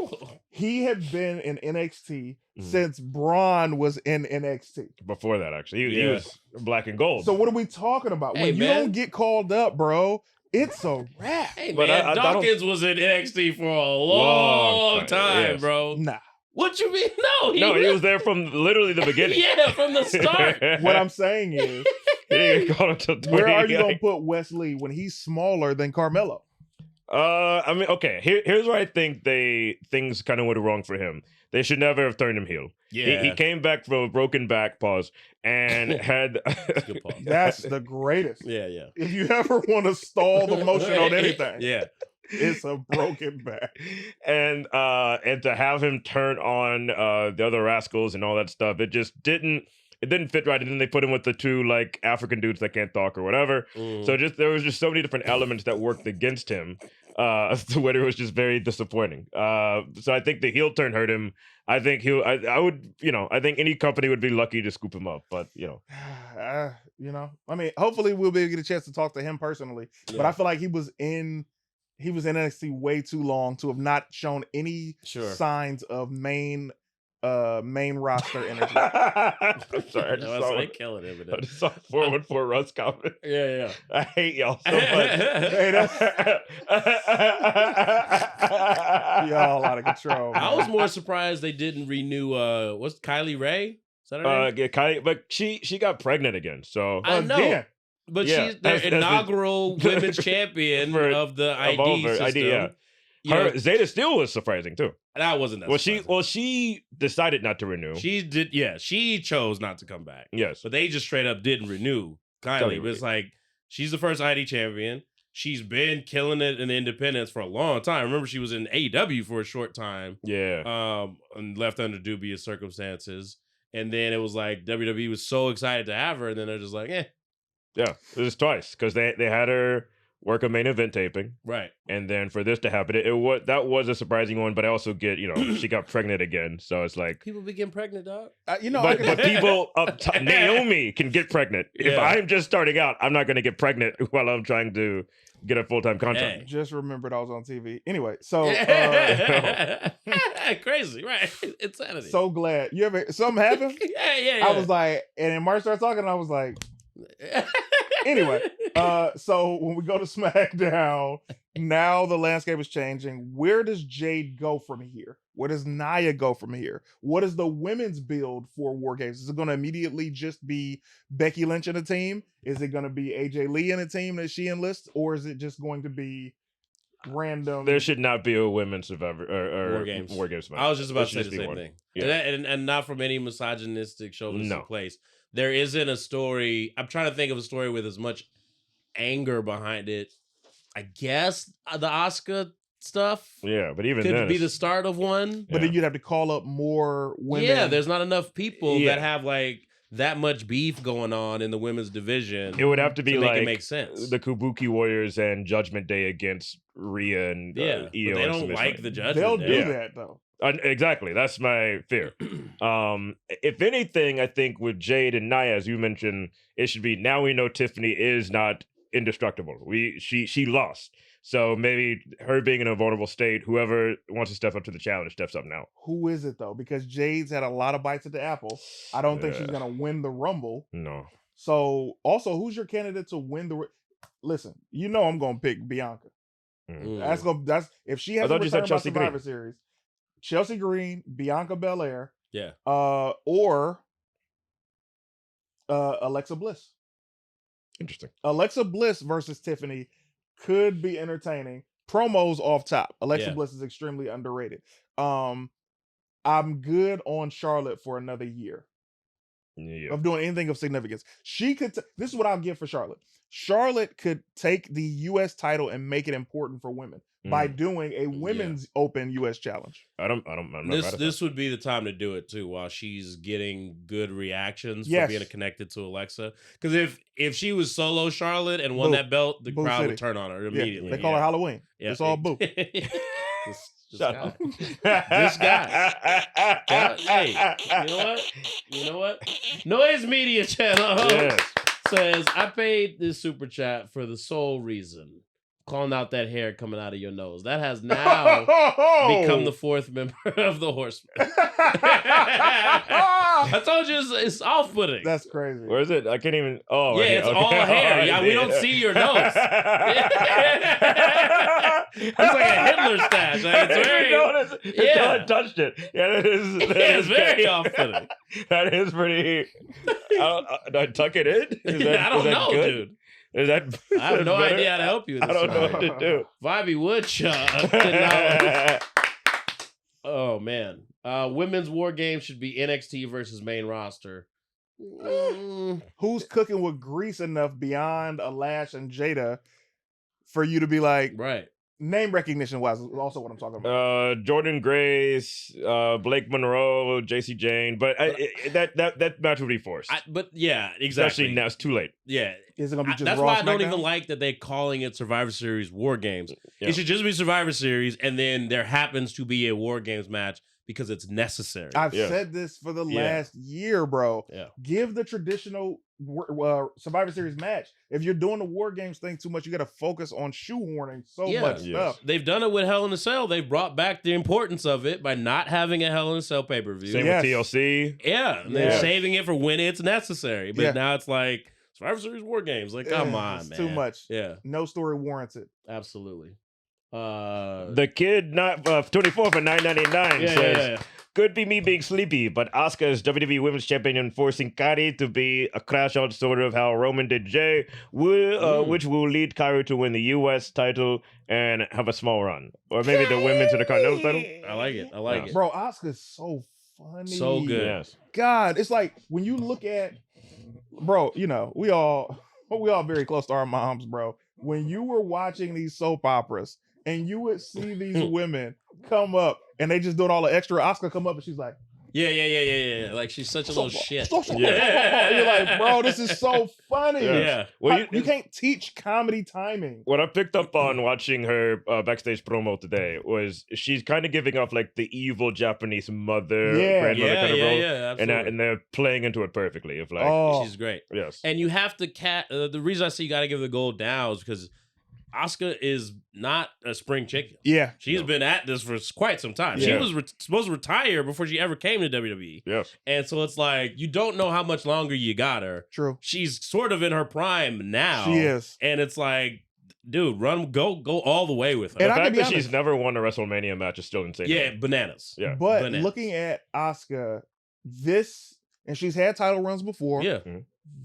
S2: He had been in NXT since Braun was in NXT.
S7: Before that, actually. He was black and gold.
S2: So what are we talking about?
S3: Hey,
S2: when you don't get called up, bro, it's a wrap.
S3: Hey,
S7: But
S3: man,
S7: I
S3: Dawkins was in NXT for a long time, bro.
S2: Nah.
S3: What you mean? No,
S7: he was there from literally the beginning.
S3: Yeah, from the start.
S2: What I'm saying is,
S7: he didn't get called until 20.
S2: where are you going to put Wesley when he's smaller than Carmelo?
S7: I mean, okay. Here's where I think things kind of went wrong for him. They should never have turned him heel.
S3: Yeah,
S7: he came back from a broken back, and had.
S3: That's a good pause.
S2: That's the greatest.
S3: Yeah.
S2: If you ever want to stall the motion on anything,
S3: it's
S2: a broken back.
S7: And to have him turn on the other rascals and all that stuff, it just didn't fit right. And then they put him with the two like African dudes that can't talk or whatever. So there was just so many different elements that worked against him. To where it was just very disappointing. So I think the heel turn hurt him. I think I think any company would be lucky to scoop him up, but
S2: I mean, hopefully we'll be able to get a chance to talk to him personally. But I feel like he was in NXT way too long to have not shown any signs of main roster energy.
S7: I'm sorry.
S3: They killing him.
S7: I just saw 414 Russ comment.
S3: Yeah.
S7: I hate y'all so much.
S2: Hey, y'all out of control.
S3: I was more surprised they didn't renew. What's Kylie Ray? Is that her name?
S7: Yeah, Kylie, but she got pregnant again. So
S3: I know.
S2: Again.
S3: But she's the inaugural women's champion of the ID system.
S7: ID, Zeta Steel was surprising too.
S3: That wasn't that.
S7: She decided not to renew.
S3: She did. Yeah, she chose not to come back.
S7: Yes,
S3: but they just straight up didn't renew Kylie. But it's like she's the first ID champion. She's been killing it in the independents for a long time. Remember, she was in AEW for a short time.
S7: Yeah.
S3: And left under dubious circumstances. And then it was like WWE was so excited to have her, and then they're just like, eh.
S7: Yeah, it was twice because they had her work a main event taping,
S3: Right.
S7: and then for this to happen, that was a surprising one. But I also get, she got pregnant again, so it's like
S3: People be getting pregnant, dog.
S7: but people Naomi can get pregnant. If
S3: Yeah.
S7: I'm just starting out, I'm not going to get pregnant while I'm trying to get a full-time contract.
S3: Hey.
S2: Just remembered I was on TV. Anyway, so
S3: Crazy, right? Insanity.
S2: so glad. You ever something happened?
S3: yeah.
S2: I was like, and then Mark started talking, and I was like, anyway, so when we go to SmackDown, now the landscape is changing. Where does Jade go from here? Where does Nia go from here? What is the women's build for War Games? Is it going to immediately just be Becky Lynch in a team? Is it going to be AJ Lee in a team that she enlists? Or is it just going to be random?
S7: There should not be a women's Survivor or
S3: War Games.
S7: match.
S3: I was just about to
S7: There
S3: say
S7: should
S3: the
S7: just be
S3: same
S7: one.
S3: thing.
S7: Yeah.
S3: And not from any misogynistic chauvinistic
S7: No.
S3: place. There isn't a story. I'm trying to think of a story with as much anger behind it. I guess the Asuka stuff
S7: Yeah, but even
S3: could
S7: then,
S3: be the start of one.
S2: But then you'd have to call up more women.
S3: Yeah, there's not enough people
S7: Yeah.
S3: that have like that much beef going on in the women's division.
S7: it would have to be
S3: to
S7: like
S3: make it make sense.
S7: the Kabuki Warriors and Judgment Day against Rhea and
S3: Yeah,
S7: Io.
S3: but they
S7: and
S3: don't
S7: Submission.
S3: like the judgment.
S2: They'll do
S3: Day.
S7: Yeah.
S2: that though.
S7: Exactly. That's my fear. If anything, I think with Jade and Nia, as you mentioned, it should be now we know Tiffany is not indestructible. She lost. So maybe her being in a vulnerable state, whoever wants to step up to the challenge steps up now.
S2: Who is it though? Because Jade's had a lot of bites at the apple. I don't think she's
S7: Yeah.
S2: gonna win the Rumble.
S7: No.
S2: So also, who's your candidate to win the? Listen, I'm gonna pick Bianca.
S3: Mm.
S2: That's if she
S7: I
S2: has a
S7: thought you said
S2: return by
S7: Chelsea Green.
S2: Survivor Series. Chelsea Green, Bianca Belair,
S3: Yeah.
S2: or Alexa Bliss.
S7: Interesting.
S2: Alexa Bliss versus Tiffany could be entertaining. Promos off top. Alexa
S3: Yeah.
S2: Bliss is extremely underrated. I'm good on Charlotte for another year
S7: Yeah.
S2: of doing anything of significance. She could. This is what I'll give for Charlotte. Charlotte could take the U.S. title and make it important for women by doing a women's open U.S. challenge.
S7: I'm not
S3: This would be the time to do it too, while she's getting good reactions for
S2: Yes.
S3: being connected to Alexa. Because if she was solo Charlotte and won
S2: Boo.
S3: that belt, the
S2: Boo
S3: crowd
S2: City.
S3: would turn on her
S2: Yeah,
S3: immediately.
S2: they call her Halloween.
S3: Yeah,
S2: It's all boo.
S3: This
S7: Shut
S3: guy.
S7: up.
S3: This guy. Hey, you know what? Noise Media Channel
S7: Yes.
S3: says, I paid this super chat for the sole reason. Calling out that hair coming out of your nose. That has now become the fourth member of the Horsemen. I told you it's off-putting.
S2: That's crazy.
S7: Where is it? I can't even. Oh,
S3: Yeah,
S7: right here.
S3: it's
S7: Okay.
S3: all hair.
S7: Oh,
S3: Yeah, we don't see your nose. It's like a Hitler stash. Like, it's very,
S7: Until I touched it. Yeah, that is.
S3: it's very off-putting.
S7: That is pretty. Do I tuck it in? Is that,
S3: I don't
S7: is that
S3: know,
S7: good?
S3: dude.
S7: Is that?
S3: I have no idea how to help you with
S7: I
S3: this
S7: don't know
S3: one.
S7: what to do.
S3: Vibey Woodchuck did not. Oh man, women's war game should be NXT versus main roster.
S2: Who's cooking with grease enough beyond Alash and Jada for you to be like,
S3: Right.
S2: name recognition wise, is also what I'm talking about.
S7: Jordan Grace, Blake Monroe, JC Jane, but that match would be forced.
S3: But yeah, exactly.
S7: Especially now, it's too late.
S3: Yeah.
S2: Is it gonna be just
S3: That's
S2: Raw
S3: why I don't
S2: SmackDown?
S3: even like that they're calling it Survivor Series War Games.
S7: Yeah.
S3: It should just be Survivor Series, and then there happens to be a War Games match because it's necessary.
S2: I've
S7: Yeah.
S2: said this for the
S3: Yeah.
S2: last year, bro.
S3: Yeah.
S2: Give the traditional Survivor Series match. If you're doing the War Games thing too much, you got to focus on shoehorning so
S3: Yeah.
S2: much
S7: Yes.
S2: stuff.
S3: They've done it with Hell in a Cell. They've brought back the importance of it by not having a Hell in a Cell pay-per-view.
S7: Same
S2: Yes.
S7: with TLC.
S3: Yeah, and
S2: Yeah.
S3: they're saving it for when it's necessary. But
S2: Yeah.
S3: now it's like Survivor Series War Games. Like, come on,
S2: It's
S3: man.
S2: too much.
S3: Yeah,
S2: No story warrants it.
S3: absolutely.
S7: The kid, not 24 for $9.99
S3: yeah,
S7: says,
S3: yeah.
S7: could be me being sleepy, but Asuka is WWE Women's Champion and forcing Kairi to be a crash out sort of how Roman did Jay, which will lead Kairi to win the U.S. title and have a small run. Or maybe the women's Intercontinental title.
S3: I like it. I like it.
S2: Bro, Asuka's so funny.
S3: So good.
S7: Yes.
S2: God, it's like when you look at, bro, we all very close to our moms, bro. When you were watching these soap operas and you would see these women come up and they just doing all the extra, Asuka come up and she's like,
S3: Yeah. Like she's such a little shit.
S2: You're like, bro, this is so funny.
S3: Yeah.
S7: Well,
S2: You can't teach comedy timing.
S7: What I picked up on watching her backstage promo today was she's kind of giving off like the evil Japanese mother, grandmother kind of role,
S3: absolutely.
S7: and they're playing into it perfectly. Of like,
S3: She's great.
S7: yes,
S3: And you have to the reason I say you got to give the gold down is because Asuka is not a spring chicken.
S2: Yeah.
S3: She's been at this for quite some time. She
S2: Yeah.
S3: was supposed to retire before she ever came to WWE.
S7: yes.
S3: And so it's like, you don't know how much longer you got her.
S2: True.
S3: She's sort of in her prime now.
S2: She is.
S3: And it's like, dude, go all the way with her.
S2: And
S7: The
S2: I can
S7: fact
S2: be
S7: that she's
S2: honest.
S7: never won a WrestleMania match is still insane.
S3: Yeah, bananas.
S7: Yeah.
S2: But
S3: Bananas.
S2: looking at Asuka, this, and she's had title runs before.
S3: Yeah.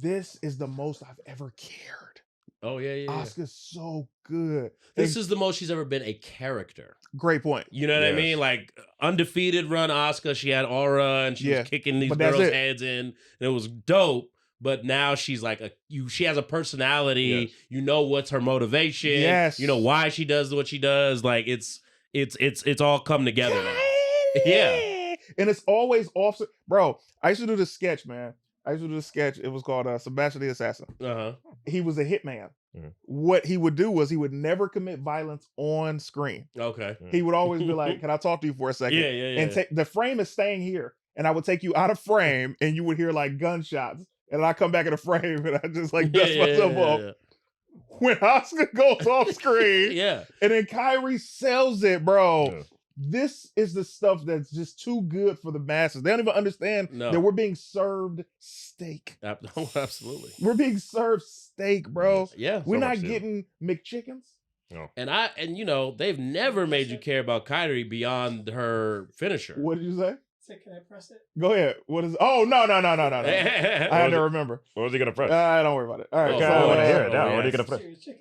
S2: This is the most I've ever cared.
S3: Oh, yeah.
S2: Asuka's so good.
S3: This is the most she's ever been a character.
S2: Great point.
S3: You know what I
S7: Yes.
S3: mean? Like, undefeated run Asuka, she had aura and she
S2: Yeah,
S3: was kicking these
S2: but that's
S3: girls'
S2: it.
S3: heads in, and it was dope. But now she's like she has a personality.
S7: Yes.
S3: You know what's her motivation.
S2: Yes.
S3: You know why she does what she does. Like it's all come together now. Yeah.
S2: And it's always off. Bro, I used to do this sketch, man. It was called Sebastian the Assassin.
S3: Uh-huh.
S2: He was a hitman.
S7: Mhm.
S2: What he would do was he would never commit violence on screen.
S3: Okay.
S2: He would always be like, "Can I talk to you for a second?"
S3: Yeah.
S2: And the frame is staying here, and I would take you out of frame, and you would hear like gunshots, and I come back in the frame, and I just like dust myself off. When Asuka goes off screen,
S3: Yeah.
S2: and then Kyrie sells it, bro.
S7: Yeah.
S2: This is the stuff that's just too good for the masses. They don't even understand that we're being served steak.
S3: Absolutely.
S2: We're being served steak, bro.
S3: Yeah.
S2: We're
S7: so
S2: not
S7: much so.
S2: getting McChickens.
S3: And you know, they've never made you care about Kyrie beyond her finisher.
S2: What did you say?
S4: So can I press it?
S2: Go ahead. What is? Oh no. I had to remember.
S7: What was he gonna press?
S2: Don't worry about it. All right.
S3: Oh,
S2: go
S3: I
S7: I want to
S2: ahead.
S7: hear it now.
S3: yeah.
S7: What are you gonna press?
S4: Serious chicken.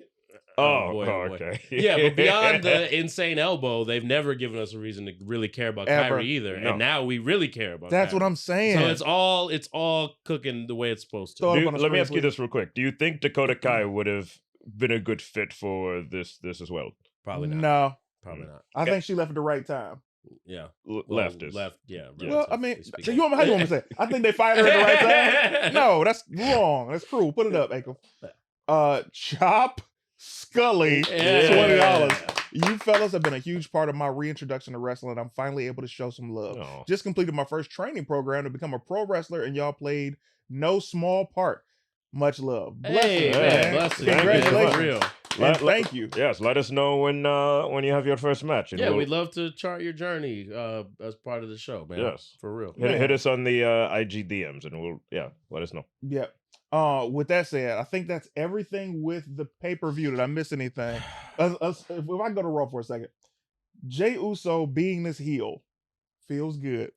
S3: boy.
S7: Okay.
S3: Yeah, but beyond the insane elbow, they've never given us a reason to really care about
S2: Ever.
S3: Kyrie either.
S7: No.
S3: And now we really care about
S2: That's
S3: Kyrie.
S2: what I'm saying.
S3: So it's all cooking the way it's supposed to.
S2: So-
S7: Do-
S2: on the
S7: let me
S2: screen,
S7: ask you
S2: please.
S7: this real quick. Do you think Dakota Kai would have been a good fit for this as well?
S3: Probably not.
S2: No,
S3: Probably not.
S2: I think she left at the right time.
S3: Yeah.
S7: Leftist.
S3: Left. Yeah.
S2: Well, I mean,
S3: relatively speaking.
S2: how you want me to say it? I think they fired her at the right time. No, that's wrong. That's cruel. Put it up, Aiko. Chop Scully,
S3: Yeah.
S2: $20. You fellas have been a huge part of my reintroduction to wrestling. I'm finally able to show some love.
S7: Oh.
S2: Just completed my first training program to become a pro wrestler, and y'all played no small part. Much love.
S3: Hey,
S2: Blessings,
S3: man,
S2: man.
S3: blessings.
S2: Congratulations.
S3: For real.
S2: And thank you.
S7: Yes, let us know when you have your first match. And
S3: Yeah,
S7: we'll-
S3: we'd love to chart your journey as part of the show, man.
S7: Yes.
S3: For real.
S7: hit us on the IG DMs and we'll let us know.
S2: Yep. With that said, I think that's everything with the pay-per-view. Did I miss anything? If I go to Raw for a second, Jey Uso being this heel feels good.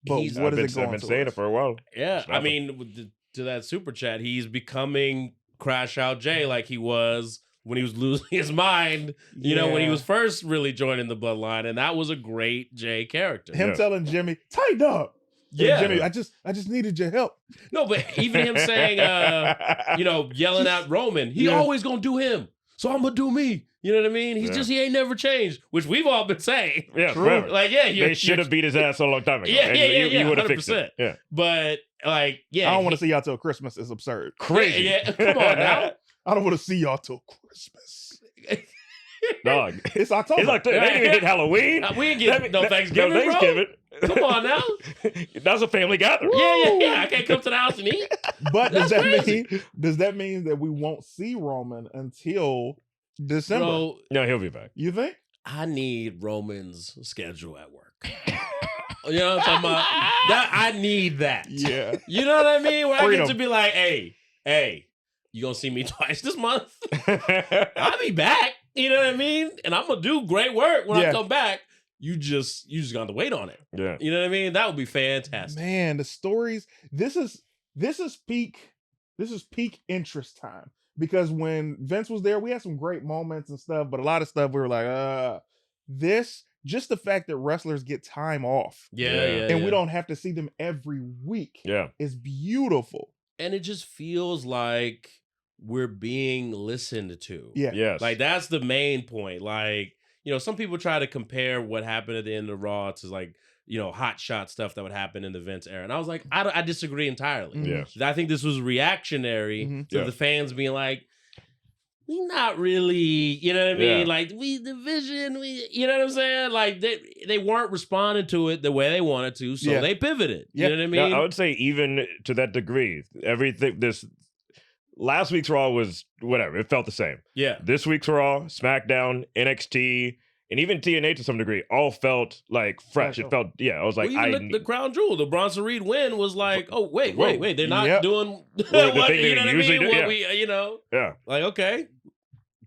S2: But
S3: He's-
S2: what is it
S7: I've
S2: going
S7: been
S2: to?
S7: saying it for a while.
S3: Yeah,
S7: It's
S3: I
S7: nothing.
S3: mean, to that super chat, he's becoming Crash Out Jay like he was when he was losing his mind, when he was first really joining the bloodline, and that was a great Jay character.
S2: Him telling Jimmy, tighten up.
S3: Yeah.
S2: Jimmy, I just needed your help.
S3: No, but even him saying, yelling at Roman, he
S2: Yeah.
S3: always gonna do him, so I'm gonna do me. You know what I mean? He ain't never changed, which we've all been saying.
S7: Yeah,
S2: True.
S7: forever.
S3: Like, yeah,
S7: They should have beat his ass a long time ago.
S3: Yeah,
S7: and
S3: yeah,
S7: you would have fixed
S3: 100%.
S7: it. Yeah.
S3: But like, yeah,
S2: I don't want to see y'all till Christmas. It's absurd.
S7: Crazy.
S3: Yeah, come on now.
S2: I don't want to see y'all till Christmas.
S7: Dog.
S2: It's October.
S7: It's like they didn't even hit Halloween.
S3: We ain't getting no Thanksgiving,
S7: No Thanksgiving.
S3: bro. Come on now.
S7: That's a family gathering.
S3: Yeah. I can't come to the house and eat.
S2: But does
S3: That's
S2: that
S3: crazy.
S2: mean that we won't see Roman until December?
S3: Bro,
S7: No, he'll be back.
S2: You think?
S3: I need Roman's schedule at work. You know what I'm talking about? That I need that.
S2: Yeah.
S3: You know what I mean? Where I
S2: Freedom.
S3: get to be like, hey, you gonna see me twice this month? I'll be back. You know what I mean? And I'm gonna do great work when I
S2: Yeah.
S3: come back. You just got to wait on it.
S7: Yeah.
S3: You know what I mean? That would be fantastic.
S2: Man, the stories. This is peak interest time. Because when Vince was there, we had some great moments and stuff, but a lot of stuff we were like, this, just the fact that wrestlers get time off.
S3: Yeah.
S2: And we don't have to see them every week.
S7: Yeah.
S2: Is beautiful.
S3: And it just feels like we're being listened to.
S2: Yeah.
S7: Yes.
S3: Like that's the main point. Like, some people try to compare what happened at the end of Raw to like hot shot stuff that would happen in the Vince era. And I was like, I disagree entirely.
S7: Yes.
S3: I think this was reactionary to
S7: Yeah.
S3: the fans being like, we not really, you know what I mean?
S7: Yeah.
S3: Like the vision, you know what I'm saying? Like they weren't responding to it the way they wanted to, so they pivoted.
S2: Yeah.
S3: You know what I mean?
S7: Now, I would say even to that degree, everything last week's Raw was whatever. It felt the same.
S3: Yeah.
S7: This week's Raw, SmackDown, NXT, and even TNA to some degree all felt like fresh. It felt, I was like,
S3: well, even the crown jewel, the Bronson Reed win was like, oh wait, they're not doing
S7: the
S3: what,
S7: thing
S3: you
S7: they
S3: know what I
S7: usually
S3: mean?
S7: do,
S3: What we,
S7: yeah.
S3: like okay,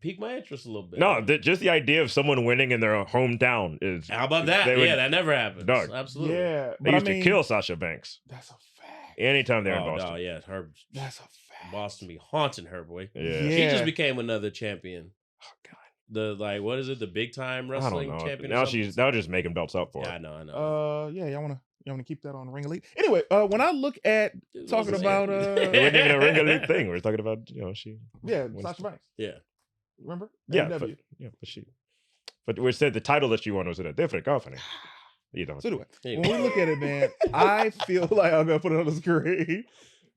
S3: pique my interest a little bit.
S7: No, just the idea of someone winning in their hometown is.
S3: How about that? That never happens.
S7: Dog.
S3: Absolutely.
S2: Yeah,
S7: They used to kill Sasha Banks
S2: That's a fact.
S7: anytime they're in
S3: Oh,
S7: Boston.
S3: no, yeah, her
S2: That's a fact.
S3: Boston be haunting her, boy.
S7: Yeah.
S3: She just became another champion.
S7: Oh, God.
S3: What is it? The big time
S7: I
S3: wrestling
S7: don't know.
S3: champion?
S7: Now now just making belts up for
S3: Yeah,
S7: her.
S3: I know.
S2: Yeah, y'all wanna keep that on Ring Elite? Anyway, when I look at talking about
S7: It wasn't even a Ring Elite thing. We were talking about she.
S2: Sasha Banks.
S3: Yeah.
S2: Remember?
S7: Yeah,
S2: AEW.
S7: but we said the title that she won was in a different company. You know.
S2: So anyway,
S3: Anyway.
S2: when we look at it, man, I feel like I'm gonna put it on the screen.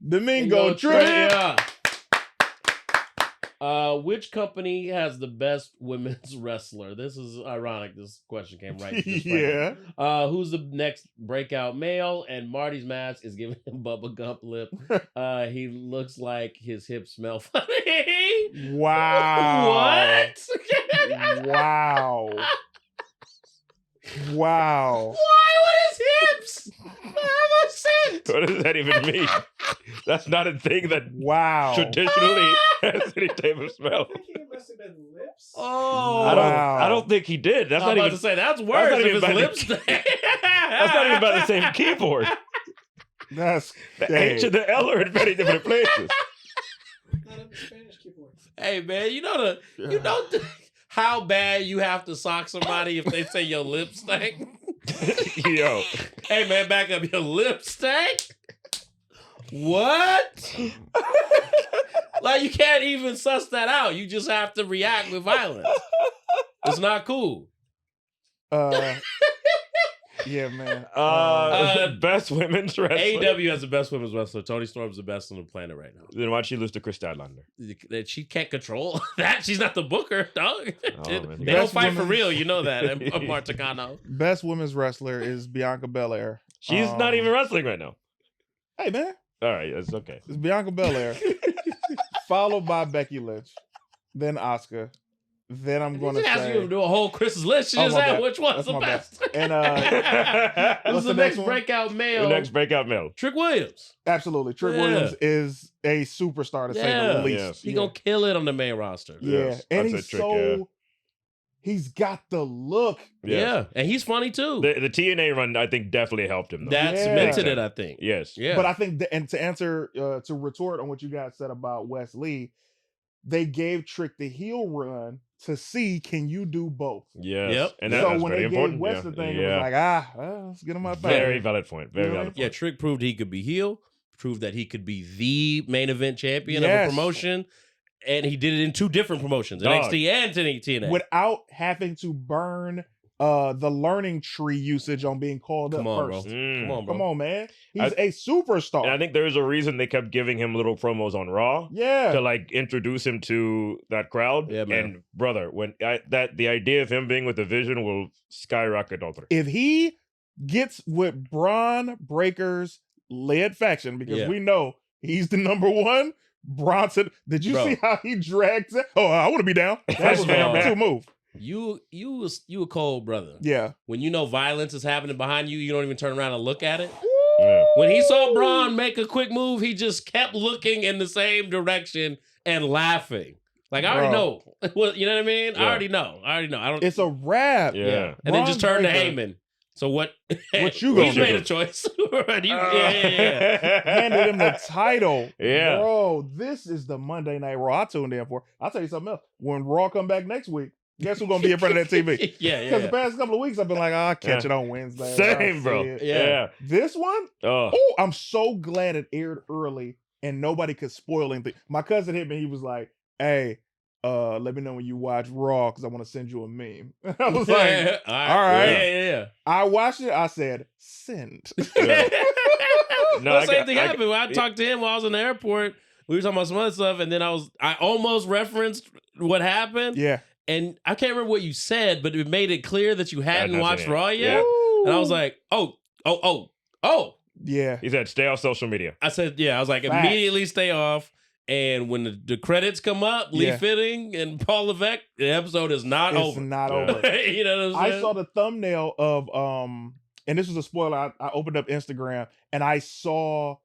S2: Domingo Trip.
S3: Yeah. Which company has the best women's wrestler? This is ironic. This question came right.
S2: Yeah.
S3: Who's the next breakout male? And Marty's mask is giving him Bubba Gump lip. He looks like his hips smell funny.
S2: Wow.
S3: What?
S2: Wow. Wow.
S3: Why would his hips have a scent?
S7: What does that even mean? That's not a thing that
S2: Wow.
S7: traditionally has any type of smell.
S4: It must have been lips.
S3: Oh,
S7: I don't think he did. That's
S3: I'm
S7: not
S3: about
S7: even.
S3: to say that's worse
S7: not
S3: if
S7: even
S3: his
S7: by the-
S3: lipstick.
S7: That's not even by the same keyboard.
S2: That's
S7: The H and the L are in very different places.
S4: Not on the Spanish keyboard.
S3: Hey man, you know how bad you have to sock somebody if they say your lip stank?
S7: Yo,
S3: Hey man, back up, your lip stank? What? Like you can't even suss that out. You just have to react with violence. It's not cool.
S2: Yeah, man.
S7: best women's wrestler.
S3: AEW has the best women's wrestler. Toni Storm's the best on the planet right now.
S7: Then why'd she lose to Chris Statlander?
S3: That she can't control that. She's not the booker, dog.
S7: Oh, man.
S3: They don't
S2: Best
S3: fight for
S2: women's-
S3: real. You know that, Marticano.
S2: Best women's wrestler is Bianca Belair.
S7: She's not even wrestling right now.
S2: Hey, man.
S7: All right, it's okay.
S2: It's Bianca Belair, followed by Becky Lynch, then Asuka. Then I'm going to
S3: She asked you to
S2: say,
S3: do a whole Chris's list. She
S2: Oh,
S3: just
S2: my
S3: said
S2: bad.
S3: which one's
S2: That's
S3: the
S2: my bad.
S3: best.
S2: and
S3: Who's
S2: what's
S3: the
S2: the
S3: next
S2: next one?
S3: breakout male?
S7: The next breakout male.
S3: Trick Williams.
S2: absolutely, Trick
S3: Yeah.
S2: Williams is a superstar to say the
S3: Yeah.
S2: least.
S7: Yes.
S3: He gonna kill it on the main roster.
S2: Yeah,
S7: Yes,
S2: and
S7: I'd
S2: he's
S7: say Trick,
S2: so he's got the look.
S3: Yeah, and he's funny too.
S7: The TNA run, I think, definitely helped him. Though.
S3: That
S2: Yeah.
S3: cemented it, I think.
S7: Yes.
S3: Yeah,
S2: But I think, and to answer, to retort on what you guys said about Wes Lee, they gave Trick the heel run to see can you do both.
S7: Yes.
S3: Yep.
S7: And that
S2: So
S7: was
S2: when
S7: very
S2: they
S7: important.
S2: gave Wes
S7: yeah.
S2: the thing,
S7: yeah.
S2: it was like, well, let's get him out back.
S7: Very valid point. Very
S2: You know
S7: valid
S2: what
S3: yeah.
S7: point.
S3: Trick proved he could be heel. Proved that he could be the main event champion
S2: Yes.
S3: of a promotion, and he did it in two different promotions,
S7: Dog.
S3: NXT and TNA.
S2: Without having to burn the learning tree usage on being called
S3: Come
S2: up
S3: on, bro.
S2: first.
S7: Mm.
S3: Come on, bro.
S2: Come on, man. He's a superstar.
S7: And I think there's a reason they kept giving him little promos on Raw
S2: yeah.
S7: to like introduce him to that crowd.
S3: Yeah, man.
S7: And brother, when the idea of him being with the Vision will skyrocket all through.
S2: If he gets with Braun Breaker's led faction, because
S3: Yeah.
S2: we know he's the number one, Bronson. Did you
S3: Bro.
S2: see how he dragged it? Oh, I want to be down. That was the number two move.
S3: You a cold brother.
S2: Yeah.
S3: When you know violence is happening behind you, you don't even turn around and look at it.
S7: Yeah.
S3: When he saw Braun make a quick move, he just kept looking in the same direction and laughing. Like I already
S2: Bro.
S3: know. Well, you know what I mean?
S7: Yeah.
S3: I already know. I don't.
S2: It's a wrap.
S7: Yeah.
S3: And then just turn to
S2: Braun
S3: Heyman. So what?
S2: What you gonna
S3: He's
S2: do?
S3: made a choice. Right, yeah.
S2: Handed him the title.
S7: Yeah.
S2: Bro, this is the Monday Night Raw I tuned in for. I'll tell you something else. When Raw come back next week, guess who's gonna be in front of that TV?
S3: yeah.
S2: Because the past couple of weeks I've been like, I'll catch it on Wednesday.
S7: Same,
S2: I'll
S7: bro.
S2: see it.
S3: Yeah.
S2: This one,
S7: Oh.
S2: oh, I'm so glad it aired early and nobody could spoil anything. My cousin hit me. He was like, "Hey, let me know when you watch Raw because I want to send you a meme. I was like,
S3: all
S2: right.
S3: Yeah.
S2: I watched it. I said, send.
S3: No, same thing happened. When I talked to him while I was in the airport, we were talking about some other stuff, and then I almost referenced what happened.
S2: Yeah.
S3: And I can't remember what you said, but it made it clear that you hadn't watched Raw yet.
S2: Yeah.
S3: And I was like, oh.
S2: Yeah.
S7: He said, stay off social media.
S3: I said, yeah. I was like,
S2: Facts.
S3: immediately stay off. And when the credits come up, Lee Fitting and Paul Levesque, the episode is not over.
S2: It's not over.
S3: You know what I'm saying?
S2: I saw the thumbnail of and this was a spoiler. I opened up Instagram and I saw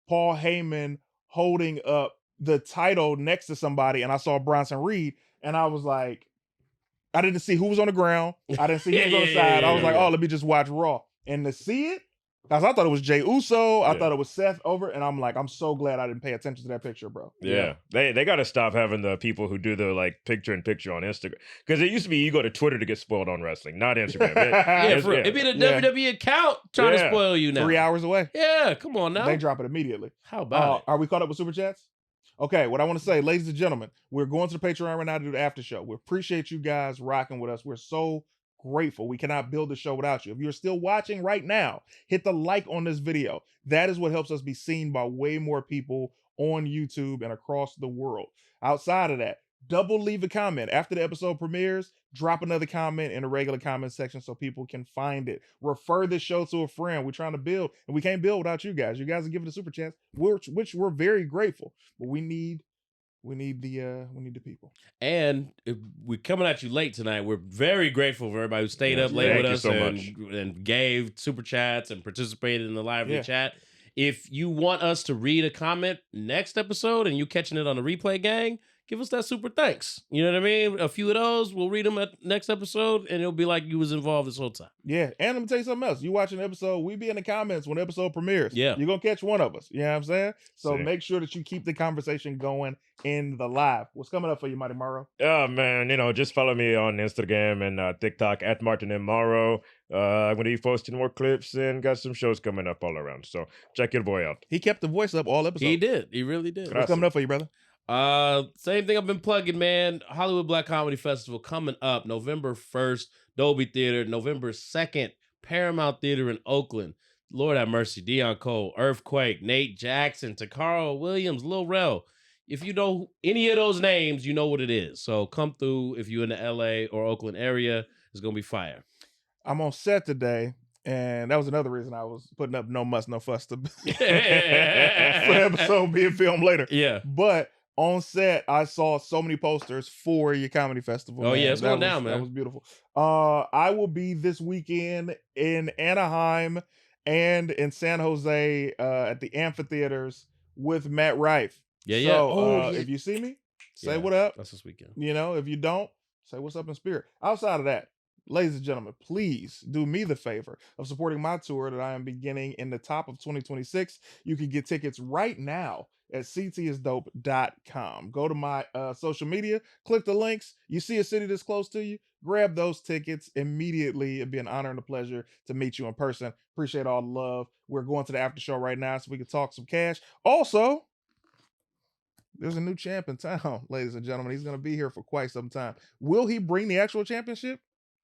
S2: Paul Heyman holding up the title next to somebody, and I saw Bronson Reed, and I was like, I didn't see who was on the ground. I didn't see who was on the side. I was like, oh, let me just watch Raw. And to see it, because I thought it was Jey Uso, I thought it was Seth over, and I'm like, I'm so glad I didn't pay attention to that picture, bro.
S7: Yeah. They got to stop having the people who do the like picture in picture on Instagram, because it used to be you go to Twitter to get spoiled on wrestling, not Instagram.
S3: It'd be the WWE account trying to spoil you now.
S2: 3 hours away.
S3: Yeah, come on now.
S2: They drop it immediately.
S3: How about it?
S2: Are we caught up with Super Chats? Okay, what I want to say, ladies and gentlemen, we're going to the Patreon right now to do the after show. We appreciate you guys rocking with us. We're so grateful. We cannot build the show without you. If you're still watching right now, hit the like on this video. That is what helps us be seen by way more people on YouTube and across the world. Outside of that, double leave a comment. After the episode premieres, drop another comment in the regular comment section so people can find it. Refer this show to a friend. We're trying to build, and we can't build without you guys. You guys are giving the super chats, which we're very grateful. But we need the people.
S3: And we're coming at you late tonight. We're very grateful for everybody who stayed up late with us and gave super chats and participated in the lively chat. If you want us to read a comment next episode and you catching it on the replay, gang, give us that super thanks. You know what I mean? A few of those, we'll read them at next episode, and it'll be like you was involved this whole time.
S2: Yeah, and let me tell you something else. You watching the episode, we be in the comments when the episode premieres.
S3: Yeah.
S2: You're going to catch one of us. You know what I'm saying? So make sure that you keep the conversation going in the live. What's coming up for you, Mighty Morrow?
S7: Oh, man, just follow me on Instagram and TikTok at Martin M. Morrow. I'm going to be posting more clips and got some shows coming up all around. So check your boy out.
S2: He kept the voice up all episode.
S3: He did. He really did.
S2: What's coming up for you, brother?
S3: Same thing I've been plugging, man. Hollywood Black Comedy Festival coming up November 1st, Dolby Theater, November 2nd, Paramount Theater in Oakland. Lord have mercy, Deion Cole, Earthquake, Nate Jackson, Takaro Williams, Lil Rel. If you know any of those names, you know what it is. So come through if you're in the LA or Oakland area. It's going to be fire.
S2: I'm on set today, and that was another reason I was putting up No Muss, No Fuss for the episode being filmed later.
S3: Yeah.
S2: But on set, I saw so many posters for your comedy festival.
S3: Oh,
S2: man.
S3: yeah, it's going down, man.
S2: That was beautiful. I will be this weekend in Anaheim and in San Jose at the amphitheaters with Matt Rife. So if you see me, say what up.
S3: That's this weekend.
S2: If you don't, say what's up in spirit. Outside of that, ladies and gentlemen, please do me the favor of supporting my tour that I am beginning in the top of 2026. You can get tickets right now at ctisdope.com. Go to my social media, click the links. You see a city that's close to you, grab those tickets immediately. It'd be an honor and a pleasure to meet you in person. Appreciate all the love. We're going to the after show right now so we can talk some cash. Also, there's a new champ in town, ladies and gentlemen. He's going to be here for quite some time. Will he bring the actual championship?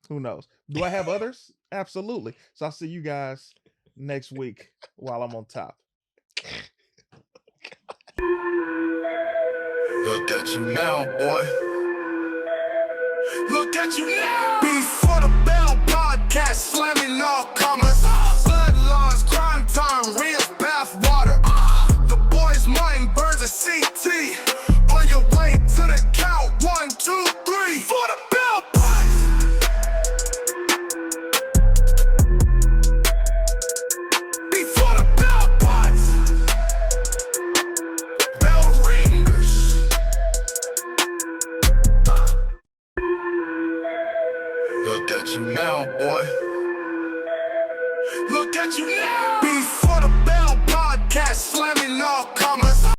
S2: Who knows? Do I have others? Absolutely. So I'll see you guys next week while I'm on top.
S1: Look at you now, boy. Look at you now. Before the Bell Podcast, slamming all comers. Bloodlines, crime time, real bath water. The boy's mind burns a CT. On your way to the count, 1, 2, 3. For the Bell Podcast. Before the Bell Podcast. Bell ringers. Look at you now, boy. Look at you now. Before the Bell Podcast, slamming all